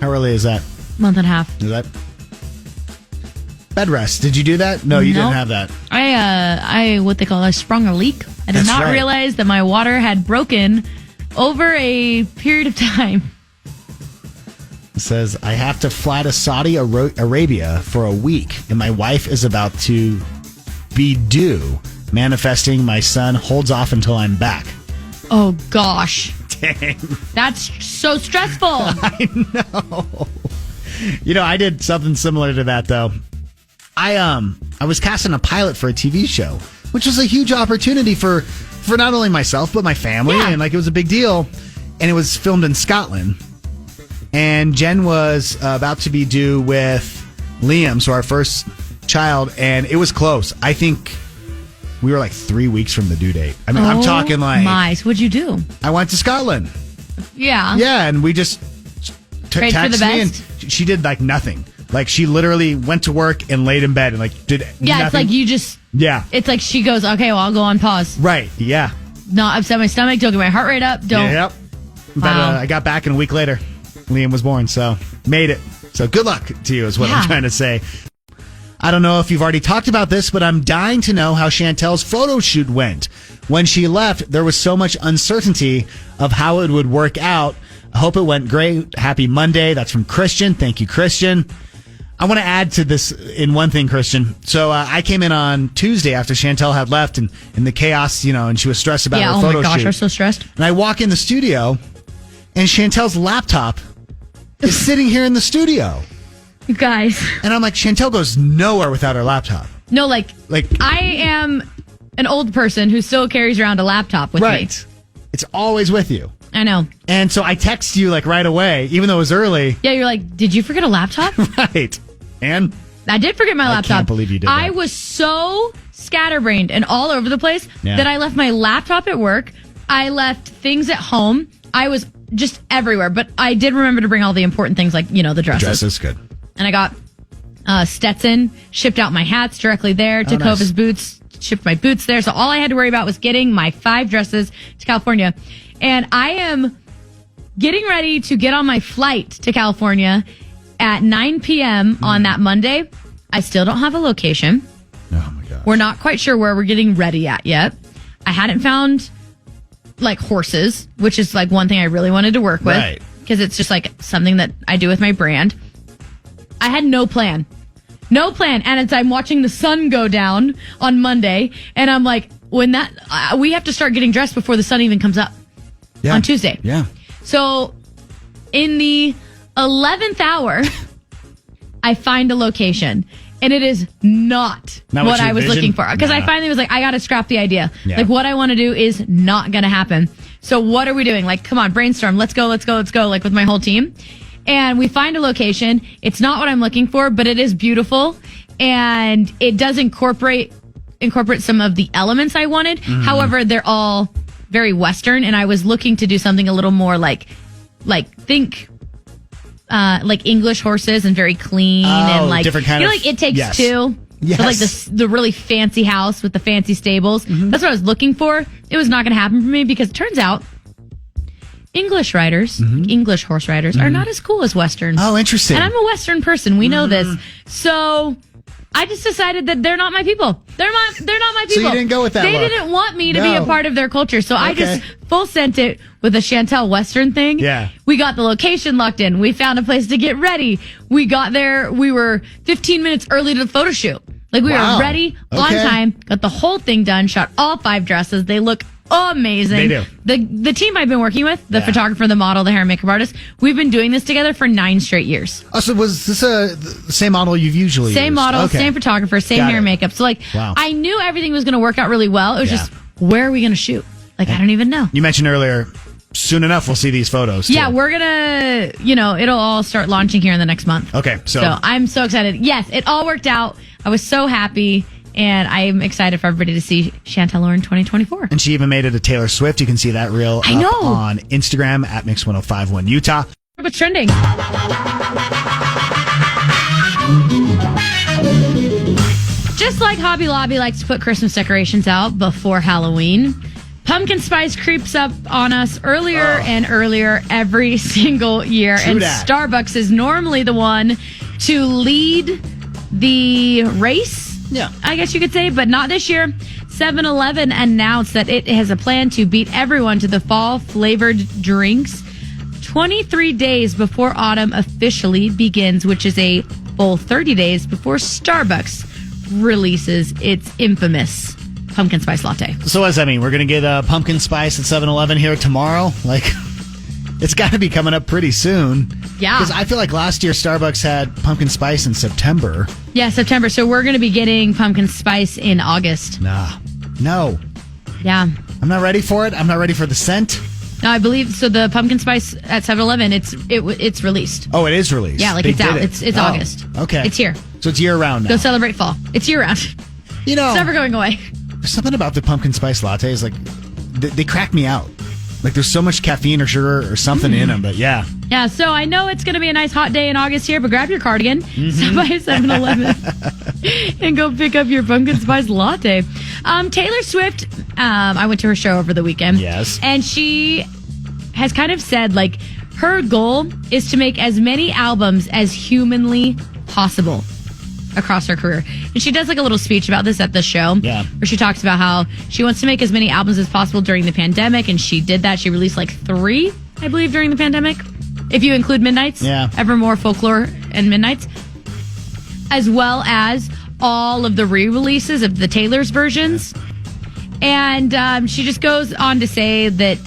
How early is that? Month and a half. Is that bed rest? Did you do that? No, you didn't have that. I I sprung a leak. I did That's not right. realize that my water had broken over a period of time. It says, I have to fly to Saudi Arabia for a week, and my wife is about to be due. Manifesting my son holds off until I'm back. Oh, gosh. Dang. That's so stressful. I know. You know, I did something similar to that, though. I was casting a pilot for a TV show, which was a huge opportunity for not only myself, but my family. Yeah. And, like, it was a big deal. And it was filmed in Scotland. And Jen was about to be due with Liam, so our first child, and it was close. I think we were like 3 weeks from the due date. I mean, I'm talking like... My, so what'd you do? I went to Scotland. Yeah. Yeah, and we just Prayed for the texted me, and best? she did like nothing. Like, she literally went to work and laid in bed and like did Yeah, nothing. it's like you just... Yeah. It's like she goes, okay, well, I'll go on pause. Right, yeah. Not upset my stomach, don't get my heart rate up, don't... Yep. But Wow. I got back, and a week later, Liam was born, so made it. So good luck to you is what I'm trying to say. I don't know if you've already talked about this, but I'm dying to know how Chantel's photo shoot went. When she left, there was so much uncertainty of how it would work out. I hope it went great. Happy Monday. That's from Christian. Thank you, Christian. I want to add to this in one thing, Christian. So I came in on Tuesday after Chantel had left and the chaos, you know, and she was stressed about her photo shoot. Oh my gosh, I'm so stressed. And I walk in the studio, and Chantel's laptop is sitting here in the studio. You guys. And I'm like, Chantel goes nowhere without her laptop. No, like I am an old person who still carries around a laptop with me. Right. It's always with you. I know. And so I text you like right away, even though it was early. Yeah, you're like, did you forget a laptop? Right. And I did forget my laptop. I can't believe you did I that. was so scatterbrained and all over the place that I left my laptop at work. I left things at home. I was just everywhere. But I did remember to bring all the important things like, you know, the dresses. Dresses, good. And I got Stetson, shipped out my hats directly there. Took nice. Hova's boots, shipped my boots there. So all I had to worry about was getting my 5 dresses to California. And I am getting ready to get on my flight to California at 9 p.m. on that Monday. I still don't have a location. Oh, my God. We're not quite sure where we're getting ready at yet. I hadn't found, like, horses, which is, like, one thing I really wanted to work with. Right. Because it's just, like, something that I do with my brand. I had no plan. No plan. And I'm watching the sun go down on Monday. And I'm like, when that... we have to start getting dressed before the sun even comes up on Tuesday. Yeah. So, in the 11th hour, I find a location. And it is not what I was looking for. Because I finally was like, I got to scrap the idea. Yeah. Like, what I want to do is not going to happen. So, what are we doing? Like, come on, brainstorm. Let's go. Like, with my whole team. And we find a location. It's not what I'm looking for, but it is beautiful. And it does incorporate some of the elements I wanted. However, they're all very Western. And I was looking to do something a little more like English horses and very clean and like different kind you know, of- like It Takes yes. Two. Yes. But like the really fancy house with the fancy stables. That's what I was looking for. It was not going to happen for me because it turns out English riders, English horse riders, are not as cool as Westerns. Oh, interesting. And I'm a Western person. We know this. So I just decided that they're not my people. They're not my people. So you didn't go with that They look? didn't want me to be a No. part of their culture. So I Okay. just full sent it with a Chantel Western thing. Yeah. We got the location locked in. We found a place to get ready. We got there. We were 15 minutes early to the photo shoot. Like we Wow. were ready on Okay. time. Got the whole thing done. Shot all 5 dresses. They look amazing. They do. The team I've been working with, the Yeah. photographer, the model, the hair and makeup artist, we've been doing this together for 9 straight years. Oh, so was this the same model you've usually Same used? model, Okay. same photographer, same Got hair it. and makeup. So like, Wow. I knew everything was going to work out really well. It was Yeah. just, where are we going to shoot? Like, I don't even know. You mentioned earlier, soon enough we'll see these photos. Too. Yeah, we're going to, it'll all start launching here in the next month. Okay, so I'm so excited. Yes, it all worked out. I was so happy. And I'm excited for everybody to see Chantel in 2024. And she even made it a Taylor Swift. You can see that reel I know. up on Instagram at Mix1051 Utah. What's trending? Just like Hobby Lobby likes to put Christmas decorations out before Halloween, pumpkin spice creeps up on us earlier and earlier every single year. True and that. Starbucks is normally the one to lead the race, I guess you could say, but not this year. 7-Eleven announced that it has a plan to beat everyone to the fall-flavored drinks 23 days before autumn officially begins, which is a full 30 days before Starbucks releases its infamous pumpkin spice latte. So what does that mean? We're going to get pumpkin spice at 7-Eleven here tomorrow? Like, it's got to be coming up pretty soon. Yeah. Because I feel like last year Starbucks had pumpkin spice in September. Yeah, September. So we're going to be getting pumpkin spice in August. Nah. No. Yeah. I'm not ready for it. I'm not ready for the scent. No, I believe so. The pumpkin spice at 7-Eleven, it's released. Oh, it is released. Yeah, like They it's out. did it. It's Oh, August. Okay. It's here. So it's year round now. Go celebrate fall. It's year round. You know, It's never going away. there's something about the pumpkin spice lattes, like, they crack me out. Like, there's so much caffeine or sugar or something in them, but yeah. Yeah, so I know it's going to be a nice hot day in August here, but grab your cardigan, stop by 7-Eleven, and go pick up your pumpkin spice latte. Taylor Swift, I went to her show over the weekend. Yes. And she has kind of said, like, her goal is to make as many albums as humanly possible across her career. And she does like a little speech about this at the show. Yeah. Where she talks about how she wants to make as many albums as possible during the pandemic, and she did that. She released like 3, I believe, during the pandemic. If you include Midnights. Yeah. Evermore, Folklore, and Midnights. As well as all of the re-releases of the Taylor's versions. And she just goes on to say that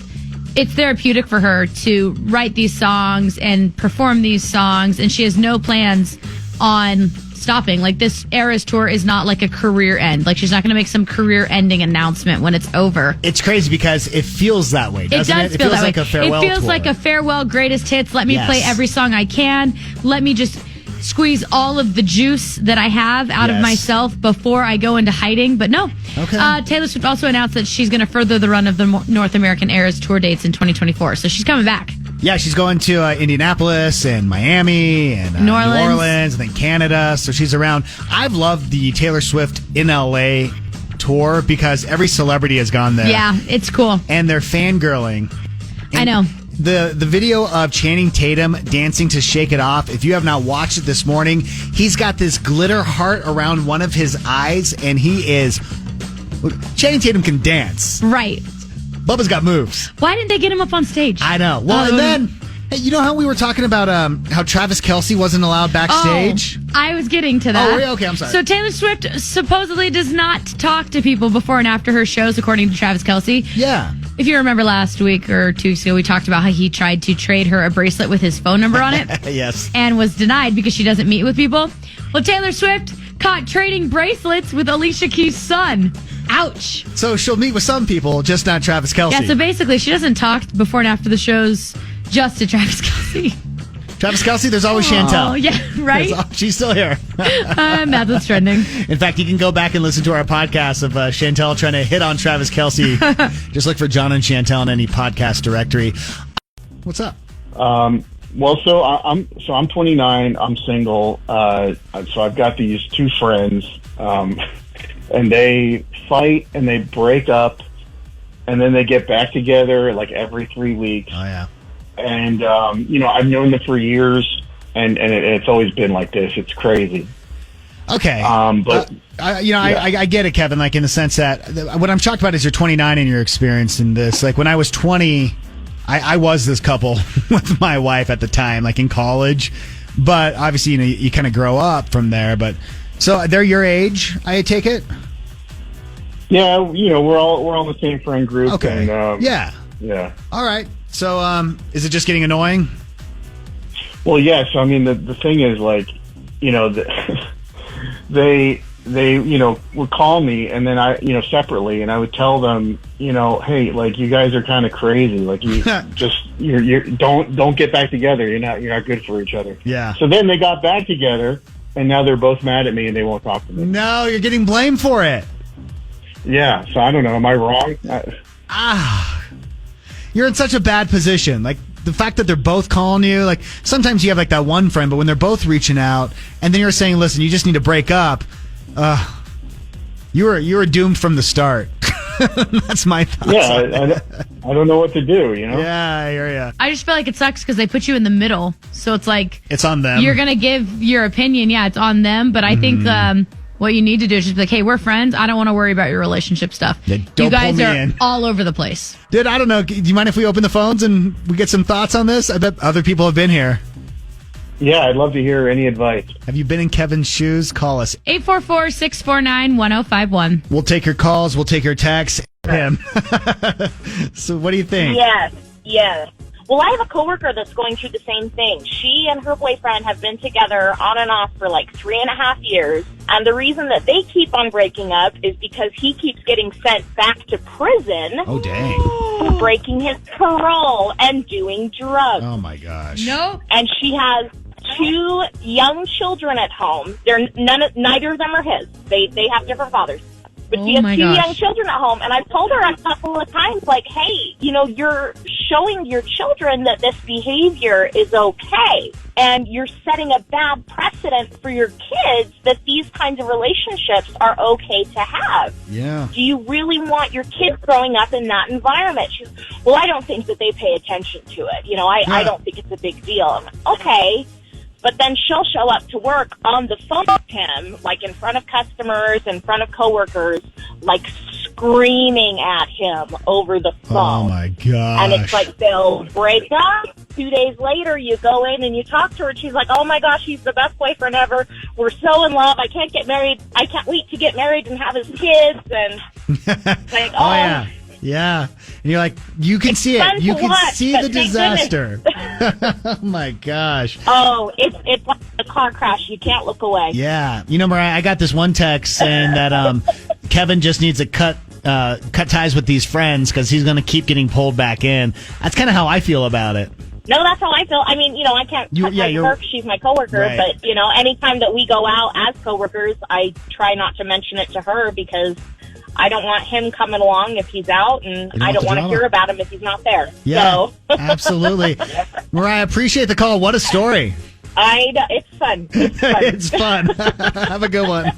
it's therapeutic for her to write these songs and perform these songs, and she has no plans on stopping. Like, this Eras tour is not like a career end. Like, she's not going to make some career ending announcement when it's over. It's crazy because it feels that way, doesn't it? It does feel feels that like way. a farewell It feels tour. like a farewell greatest hits. Let me Yes. play every song I can. Let me just squeeze all of the juice that I have out of Yes. myself before I go into hiding. But no. Okay. Taylor Swift also announced that she's going to further the run of the North American Eras tour dates in 2024. So she's coming back. Yeah, she's going to Indianapolis and Miami and New Orleans. New Orleans and then Canada. So she's around. I've loved the Taylor Swift in LA tour because every celebrity has gone there. Yeah, it's cool. And they're fangirling. I know. The video of Channing Tatum dancing to Shake It Off, if you have not watched it this morning, he's got this glitter heart around one of his eyes, and Channing Tatum can dance. Right. Bubba's got moves. Why didn't they get him up on stage? I know. Well, and then, hey, you know how we were talking about how Travis Kelce wasn't allowed backstage? Oh, I was getting to that. Oh, yeah, okay, I'm sorry. So Taylor Swift supposedly does not talk to people before and after her shows, according to Travis Kelce. Yeah. If you remember last week or 2 weeks ago, we talked about how he tried to trade her a bracelet with his phone number on it. Yes. And was denied because she doesn't meet with people. Well, Taylor Swift caught trading bracelets with Alicia Keys' son. Ouch. So she'll meet with some people, just not Travis Kelce. Yeah, so basically she doesn't talk before and after the shows just to Travis Kelce. Travis Kelce, there's always Chantel. Oh, yeah, right? She's still here. That's what's trending. In fact, you can go back and listen to our podcast of Chantel trying to hit on Travis Kelce. Just look for Jon and Chantel in any podcast directory. What's up? Well, so I'm 29. I'm single. So I've got these 2 friends, and they fight and they break up, and then they get back together like every 3 weeks. Oh yeah. And I've known them for years, and it's always been like this. It's crazy. Okay. But I get it, Kevin. Like in the sense that what I'm shocked about is you're 29 and you're experienced in this. Like when I was 20, I was this couple with my wife at the time, like in college. But obviously, you kind of grow up from there. But so they're your age, I take it. Yeah, we're all in the same friend group. Okay. And, yeah. Yeah. All right. So, is it just getting annoying? Well, yes. I mean, the thing is, like, they would call me, and then I, separately, and I would tell them, hey, like, you guys are kind of crazy. Like, you don't get back together. You're not good for each other. Yeah. So then they got back together, and now they're both mad at me and they won't talk to me. No, you're getting blamed for it. Yeah, so I don't know. Am I wrong? You're in such a bad position. Like, the fact that they're both calling you, like, sometimes you have, like, that one friend, but when they're both reaching out, and then you're saying, listen, you just need to break up, you were doomed from the start. That's my thoughts. Yeah, I don't know what to do, you know? Yeah, I hear ya. I just feel like it sucks because they put you in the middle. So it's like... It's on them. You're going to give your opinion. Yeah, it's on them. But I think what you need to do is just be like, hey, we're friends. I don't want to worry about your relationship stuff. Yeah, you guys are in. all over the place. Dude, I don't know. Do you mind if we open the phones and we get some thoughts on this? I bet other people have been here. Yeah, I'd love to hear any advice. Have you been in Kevin's shoes? Call us. 844-649-1051. We'll take your calls. We'll take your texts. Him. So what do you think? Yes. Well, I have a coworker that's going through the same thing. She and her boyfriend have been together on and off for like 3.5 years. And the reason that they keep on breaking up is because he keeps getting sent back to prison. Oh, dang. For breaking his parole and doing drugs. Oh, my gosh. Nope. And she has 2 young children at home. Neither of them are his. They have different fathers. But she has 2 young children at home, and I've told her a couple of times, like, hey, you're showing your children that this behavior is okay, and you're setting a bad precedent for your kids that these kinds of relationships are okay to have. Yeah. Do you really want your kids growing up in that environment? She's, well, I don't think that they pay attention to it. I don't think it's a big deal. I'm like, okay. But then she'll show up to work on the phone with him, like in front of customers, in front of coworkers, like screaming at him over the phone. Oh, my gosh. And it's like they'll break up. 2 days later, you go in and you talk to her, and she's like, oh, my gosh, he's the best boyfriend ever. We're so in love. I can't get married. I can't wait to get married and have his kids. And like, oh, yeah. Yeah. And you're like, you can see it. You can see the disaster. Oh, my gosh. Oh, it's like a car crash. You can't look away. Yeah. Mariah, I got this one text saying that Kevin just needs to cut ties with these friends because he's going to keep getting pulled back in. That's kind of how I feel about it. No, that's how I feel. I mean, I can't cut ties with her. She's my coworker, right. But, anytime that we go out as coworkers, I try not to mention it to her because I don't want him coming along if he's out, and I don't want to hear about him if he's not there. Yeah, so. Absolutely. Mariah, appreciate the call. What a story. It's fun. It's fun. It's fun. Have a good one.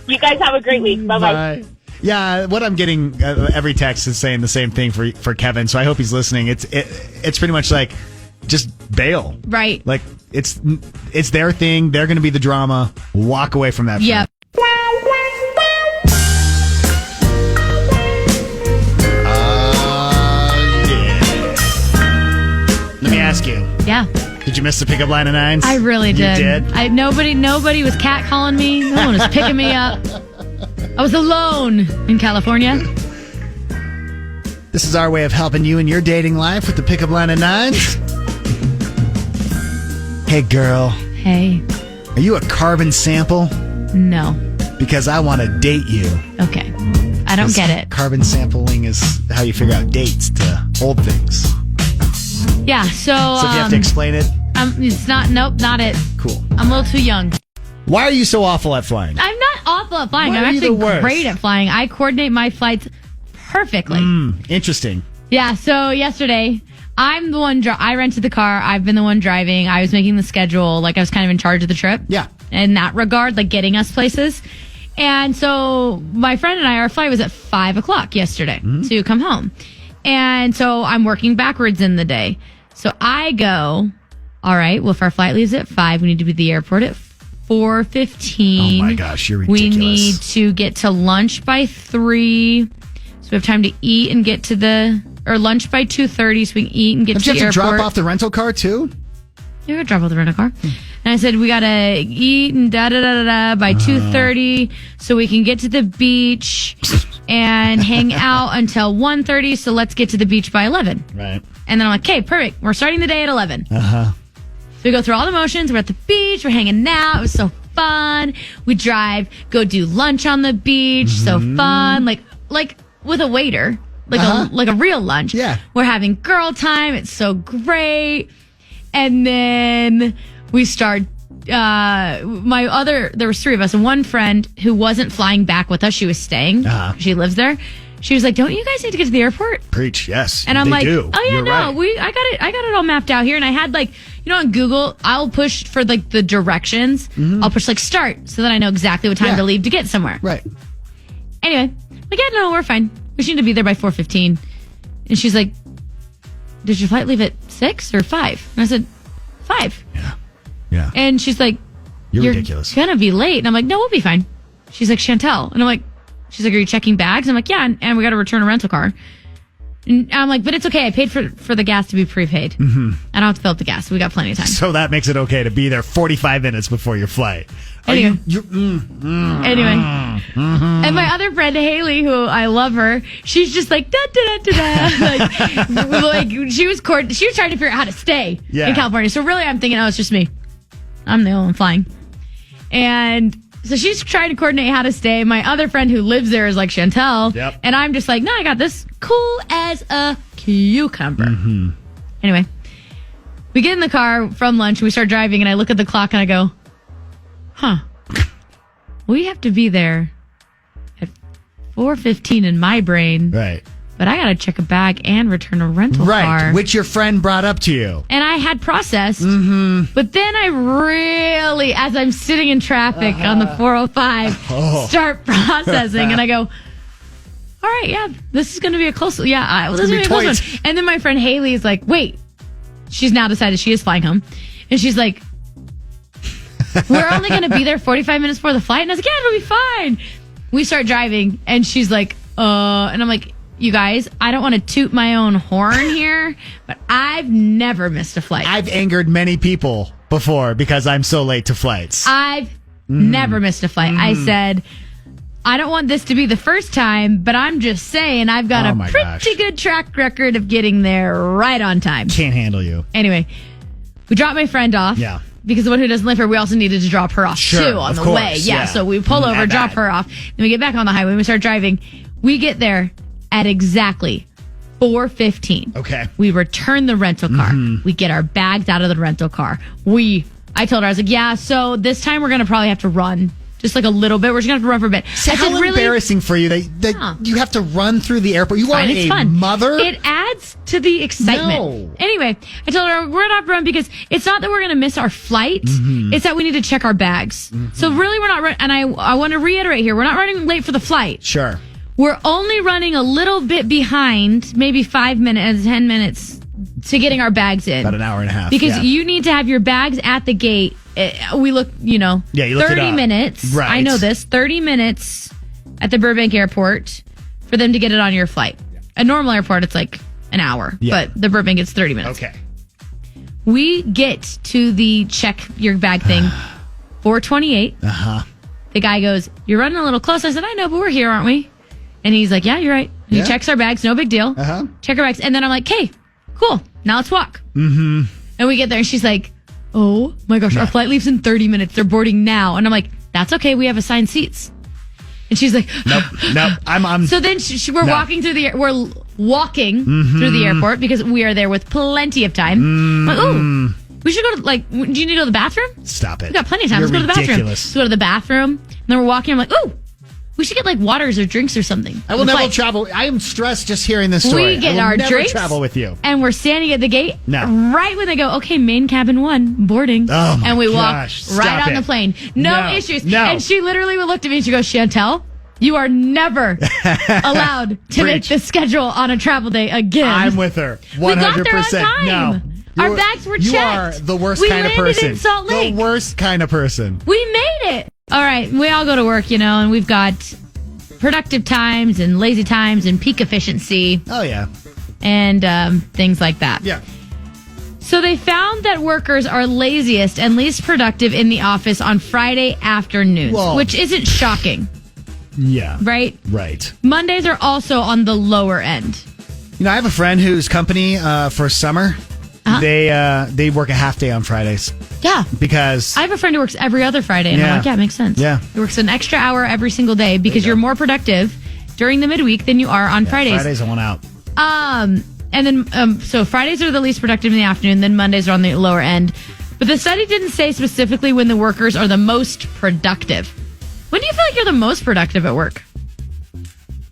You guys have a great week. Bye-bye. Bye. Yeah, what I'm getting, every text is saying the same thing for Kevin, so I hope he's listening. It's pretty much like, just bail. Right. Like, it's their thing. They're going to be the drama. Walk away from that. Yep. Let me ask you. Yeah. Did you miss the pickup line of 9s? I really did. You did? Nobody was catcalling me. No one was picking me up. I was alone in California. This is our way of helping you in your dating life with the pickup line of 9s. Hey, girl. Hey. Are you a carbon sample? No. Because I want to date you. Okay. I don't get it. Carbon sampling is how you figure out dates to old things. Yeah, so if you have to explain it? It's not, nope, not it. Cool. I'm a little too young. Why are you so awful at flying? I'm not awful at flying. Why I'm are you actually the worst? great at flying. I coordinate my flights perfectly. Interesting. Yeah, so yesterday, I'm the one, I rented the car. I've been the one driving. I was making the schedule. Like, I was kind of in charge of the trip. Yeah. In that regard, like getting us places. And so my friend and I, our flight was at 5 o'clock yesterday to come home. And so I'm working backwards in the day. So I go, all right, well, if our flight leaves at 5, we need to be at the airport at 4:15. Oh, my gosh, you're ridiculous. We need to get to lunch by 3. So we have time to eat and get to lunch by 2:30 so we can eat and get to the airport. Don't you have to drop off the rental car, too? Yeah, we drop off the rental car. And I said, we got to eat and da-da-da-da-da by 2:30 so we can get to the beach and hang out until 1:30. So let's get to the beach by 11. Right. And then I'm like, okay, perfect. We're starting the day at 11. Uh-huh. So we go through all the motions. We're at the beach. We're hanging out. It was so fun. We drive, go do lunch on the beach. So fun. Like with a waiter. Like a real lunch. Yeah. We're having girl time. It's so great. And then we start there was 3 of us, and one friend who wasn't flying back with us, she was staying. She lives there. She was like, "Don't you guys need to get to the airport?" Preach, yes. And I'm like, do. "Oh yeah, You're no, right. I got it all mapped out here." And I had like, on Google, I'll push for like the directions. I'll push like start so that I know exactly what time to leave to get somewhere. Right. Anyway, like, yeah, no, we're fine. We just need to be there by 4:15. And she's like, "Did your flight leave at 6 or 5?" And I said, 5. Yeah. And she's like, You're ridiculous. Gonna be late. And I'm like, "No, we'll be fine." She's like, "Chantel." And I'm like, she's like, "Are you checking bags?" I'm like, "Yeah, and we got to return a rental car." And I'm like, "But it's okay. I paid for the gas to be prepaid. Mm-hmm. I don't have to fill up the gas. We got plenty of time." So that makes it okay to be there 45 minutes before your flight. Anyway. Anyway. And my other friend, Haley, who I love her, she's just like, da, da, da, da, da. like she was trying to figure out how to stay in California. So really, I'm thinking, it's just me. I'm the only one flying. And so she's trying to coordinate how to stay. My other friend who lives there is like, "Chantel." Yep. And I'm just like, "No, I got this. Cool as a cucumber." Anyway, we get in the car from lunch and we start driving, and I look at the clock and I go, we have to be there at 4:15 in my brain. Right. But I got to check a bag and return a rental car. Which your friend brought up to you. And I had processed. But then I really, as I'm sitting in traffic on the 405, start processing. And I go, "All right, yeah, this is going to be a close one. Yeah, this is going to be a close one." And then my friend Haley is like, "Wait." She's now decided she is flying home. And she's like, "We're only going to be there 45 minutes before the flight." And I was like, "Yeah, it'll be fine." We start driving, and she's like, and I'm like, "You guys, I don't want to toot my own horn here, but I've never missed a flight. I've angered many people before because I'm so late to flights. I've never missed a flight." I said, "I don't want this to be the first time, but I'm just saying I've got a pretty good track record of getting there right on time." Can't handle you. Anyway, we dropped my friend off. Yeah. Because the one who doesn't live here, we also needed to drop her off too on the way. Yeah, so we pull over, drop her off. Then we get back on the highway and we start driving. We get there at exactly 4:15. Okay. We return the rental car. We get our bags out of the rental car. I told her, I was like, "Yeah, so this time we're going to probably have to run. Just like a little bit. We're just going to have to run for a bit." So how embarrassing for you that you have to run through the airport. You are a mother. It adds to the excitement. No. Anyway, I told her we're not run because it's not that we're going to miss our flight. It's that we need to check our bags. So really we're not running. And I want to reiterate here, we're not running late for the flight. Sure. We're only running a little bit behind, maybe 5 minutes, 10 minutes to getting our bags in. About an hour and a half. Because you need to have your bags at the gate. We look, you looked 30 minutes. Right. I know this. 30 minutes at the Burbank airport for them to get it on your flight. A normal airport, it's like an hour. Yeah. But the Burbank, it's 30 minutes. Okay. We get to the check your bag thing, 4:28. The guy goes, "You're running a little close." I said, "I know, but we're here, aren't we?" And he's like, "Yeah, you're right." He checks our bags, no big deal. Check our bags. And then I'm like, "Hey, cool. Now let's walk." And we get there and she's like, "Oh my gosh, our flight leaves in 30 minutes. They're boarding now." And I'm like, "That's okay. We have assigned seats." And she's like, Nope. I'm So then we're walking through we're walking through the airport because we are there with plenty of time. I'm like, "Oh, we should go to, do you need to go to the bathroom?" Stop it. We got plenty of time. You're Let's go to the bathroom. ridiculous. Let's go to the bathroom. And then we're walking. I'm like, "Oh, we should get waters or drinks or something." I will never travel. I am stressed just hearing this story. We get I will our never drinks. travel with you. And we're standing at the gate. No. Right when they go, "Okay, main cabin 1, boarding." Oh my and we gosh, walk right stop on it. the plane. No issues. No. And she literally looked at me and she goes, "Chantel, you are never allowed to make the schedule on a travel day again." I'm with her. 100%. We got there on time. No. Our bags were checked. You are the worst We kind of landed person. in Salt Lake. The worst kind of person. We made it. All right. We all go to work, and we've got productive times and lazy times and peak efficiency. Oh, yeah. And things like that. Yeah. So they found that workers are laziest and least productive in the office on Friday afternoons, Whoa. which isn't shocking, Yeah. right? Right. Mondays are also on the lower end. I have a friend whose company for summer, they work a half day on Fridays. Yeah. Because I have a friend who works every other Friday, and I'm like, yeah, it makes sense. Yeah. He works an extra hour every single day because you're more productive during the midweek than you are on Fridays. Fridays I want out. And then, so Fridays are the least productive in the afternoon, then Mondays are on the lower end. But the study didn't say specifically when the workers are the most productive. When do you feel like you're the most productive at work?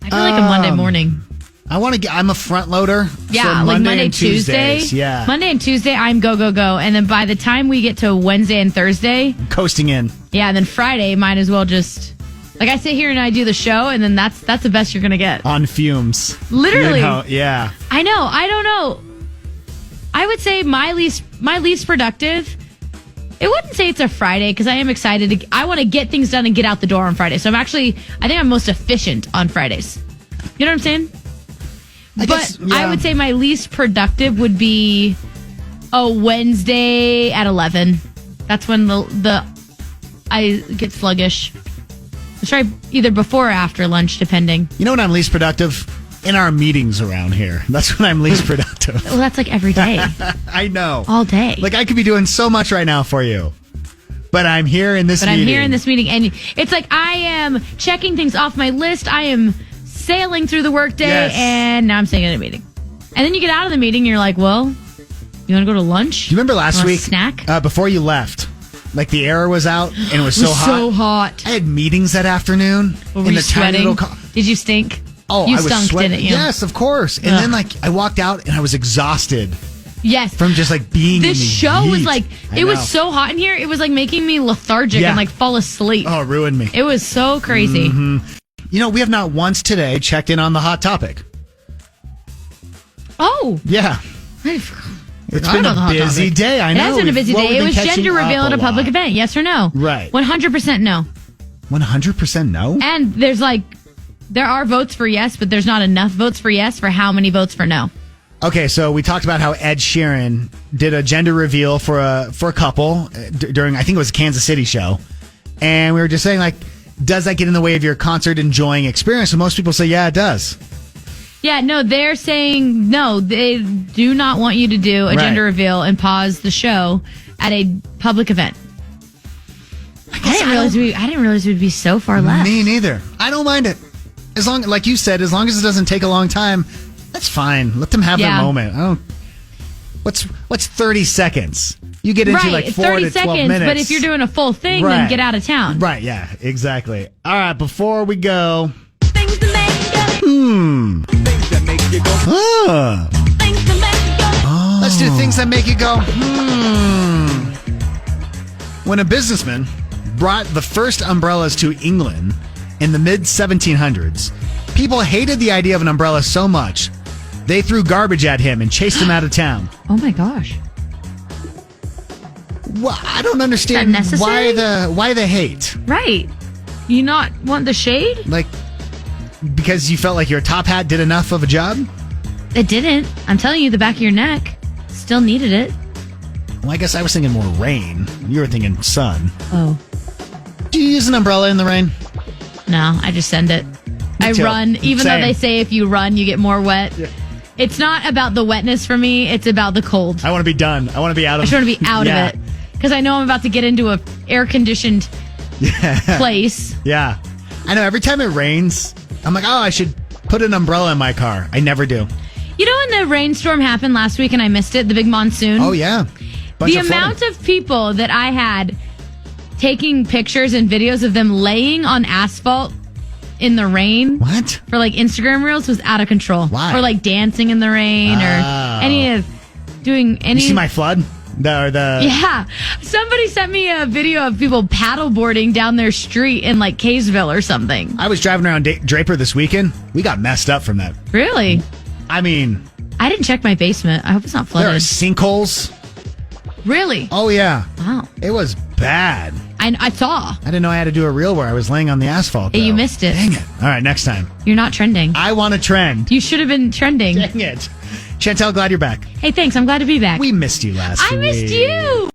I feel like a Monday morning. I'm a front loader. Yeah, so like Monday, and Tuesday. Yeah. Monday and Tuesday, I'm go, go, go. And then by the time we get to Wednesday and Thursday, coasting in. Yeah, and then Friday, might as well just, like I sit here and I do the show, and then that's the best you're going to get. On fumes. Literally. Yeah. I know. I don't know. I would say my least productive, it wouldn't say it's a Friday because I am excited. I want to get things done and get out the door on Friday. So I think I'm most efficient on Fridays. You know what I'm saying? I would say my least productive would be a Wednesday at 11. That's when I get sluggish. Let's try either before or after lunch, depending. You know when I'm least productive? In our meetings around here. That's when I'm least productive. Well, that's like every day. I know. All day. Like I could be doing so much right now for you. But I'm here in this meeting. I'm here in this meeting. And it's like I am checking things off my list. I am sailing through the workday, and now I'm staying in a meeting. And then you get out of the meeting, and you're like, well, you want to go to lunch? Do you remember last week? Snack? Before you left, like the air was out, and it was so hot. So hot. I had meetings that afternoon. Were you sweating? Did you stink? Oh, you I was stunk, sweating. didn't you? Yes, of course. And then I walked out, and I was exhausted. Yes. From just being in the show heat. was it was so hot in here, it was making me lethargic and fall asleep. Oh, it ruined me. It was so crazy. Mm-hmm. You know, we have not once today checked in on the hot topic. Oh. Yeah. It's been a busy day. I know. It has been a busy day. It was gender reveal at a public event. Yes or no? Right. 100% no. 100% no? And there's there are votes for yes, but there's not enough votes for yes for how many votes for no. Okay, so we talked about how Ed Sheeran did a gender reveal for a couple during, I think it was a Kansas City show. And we were just saying, does that get in the way of your concert enjoying experience? And most people say, yeah, it does. Yeah, no, they're saying no, they do not want you to do a gender reveal and pause the show at a public event. I didn't realize we'd be so far left. Me neither. I don't mind it. As long, like you said, as long as it doesn't take a long time, that's fine. Let them have their moment. What's 30 seconds? You get into 4 to 12 seconds, minutes. But if you're doing a full thing, then get out of town. Right, yeah, exactly. All right, before we go. Things that make you go. Things that make you go. Things that make you go. Let's do things that make you go. When a businessman brought the first umbrellas to England in the mid-1700s, people hated the idea of an umbrella so much, they threw garbage at him and chased him out of town. Oh my gosh. Well, I don't understand why the hate. Right. You not want the shade? Because you felt like your top hat did enough of a job? It didn't. I'm telling you, the back of your neck still needed it. Well, I guess I was thinking more rain. You were thinking sun. Oh. Do you use an umbrella in the rain? No, I just send it. I run, even though they say if you run, you get more wet. Yeah. It's not about the wetness for me. It's about the cold. I want to be done. I want to be out of it. I just want to be out of it. Because I know I'm about to get into a air-conditioned place. Yeah. I know. Every time it rains, I'm like, oh, I should put an umbrella in my car. I never do. You know when the rainstorm happened last week and I missed it, the big monsoon? Oh, yeah. The amount of people that I had taking pictures and videos of them laying on asphalt in the rain. What? For Instagram reels was out of control. Why? Or dancing in the rain or doing any. You see my flood? Yeah. Somebody sent me a video of people paddleboarding down their street in Kaysville or something. I was driving around Draper this weekend. We got messed up from that. Really? I mean, I didn't check my basement. I hope it's not flooded. There are sinkholes. Really? Oh, yeah. Wow. It was bad. I saw. I didn't know I had to do a reel where I was laying on the asphalt. Though. You missed it. Dang it. All right, next time. You're not trending. I want to trend. You should have been trending. Dang it. Chantel, glad you're back. Hey, thanks. I'm glad to be back. We missed you last week. I missed you.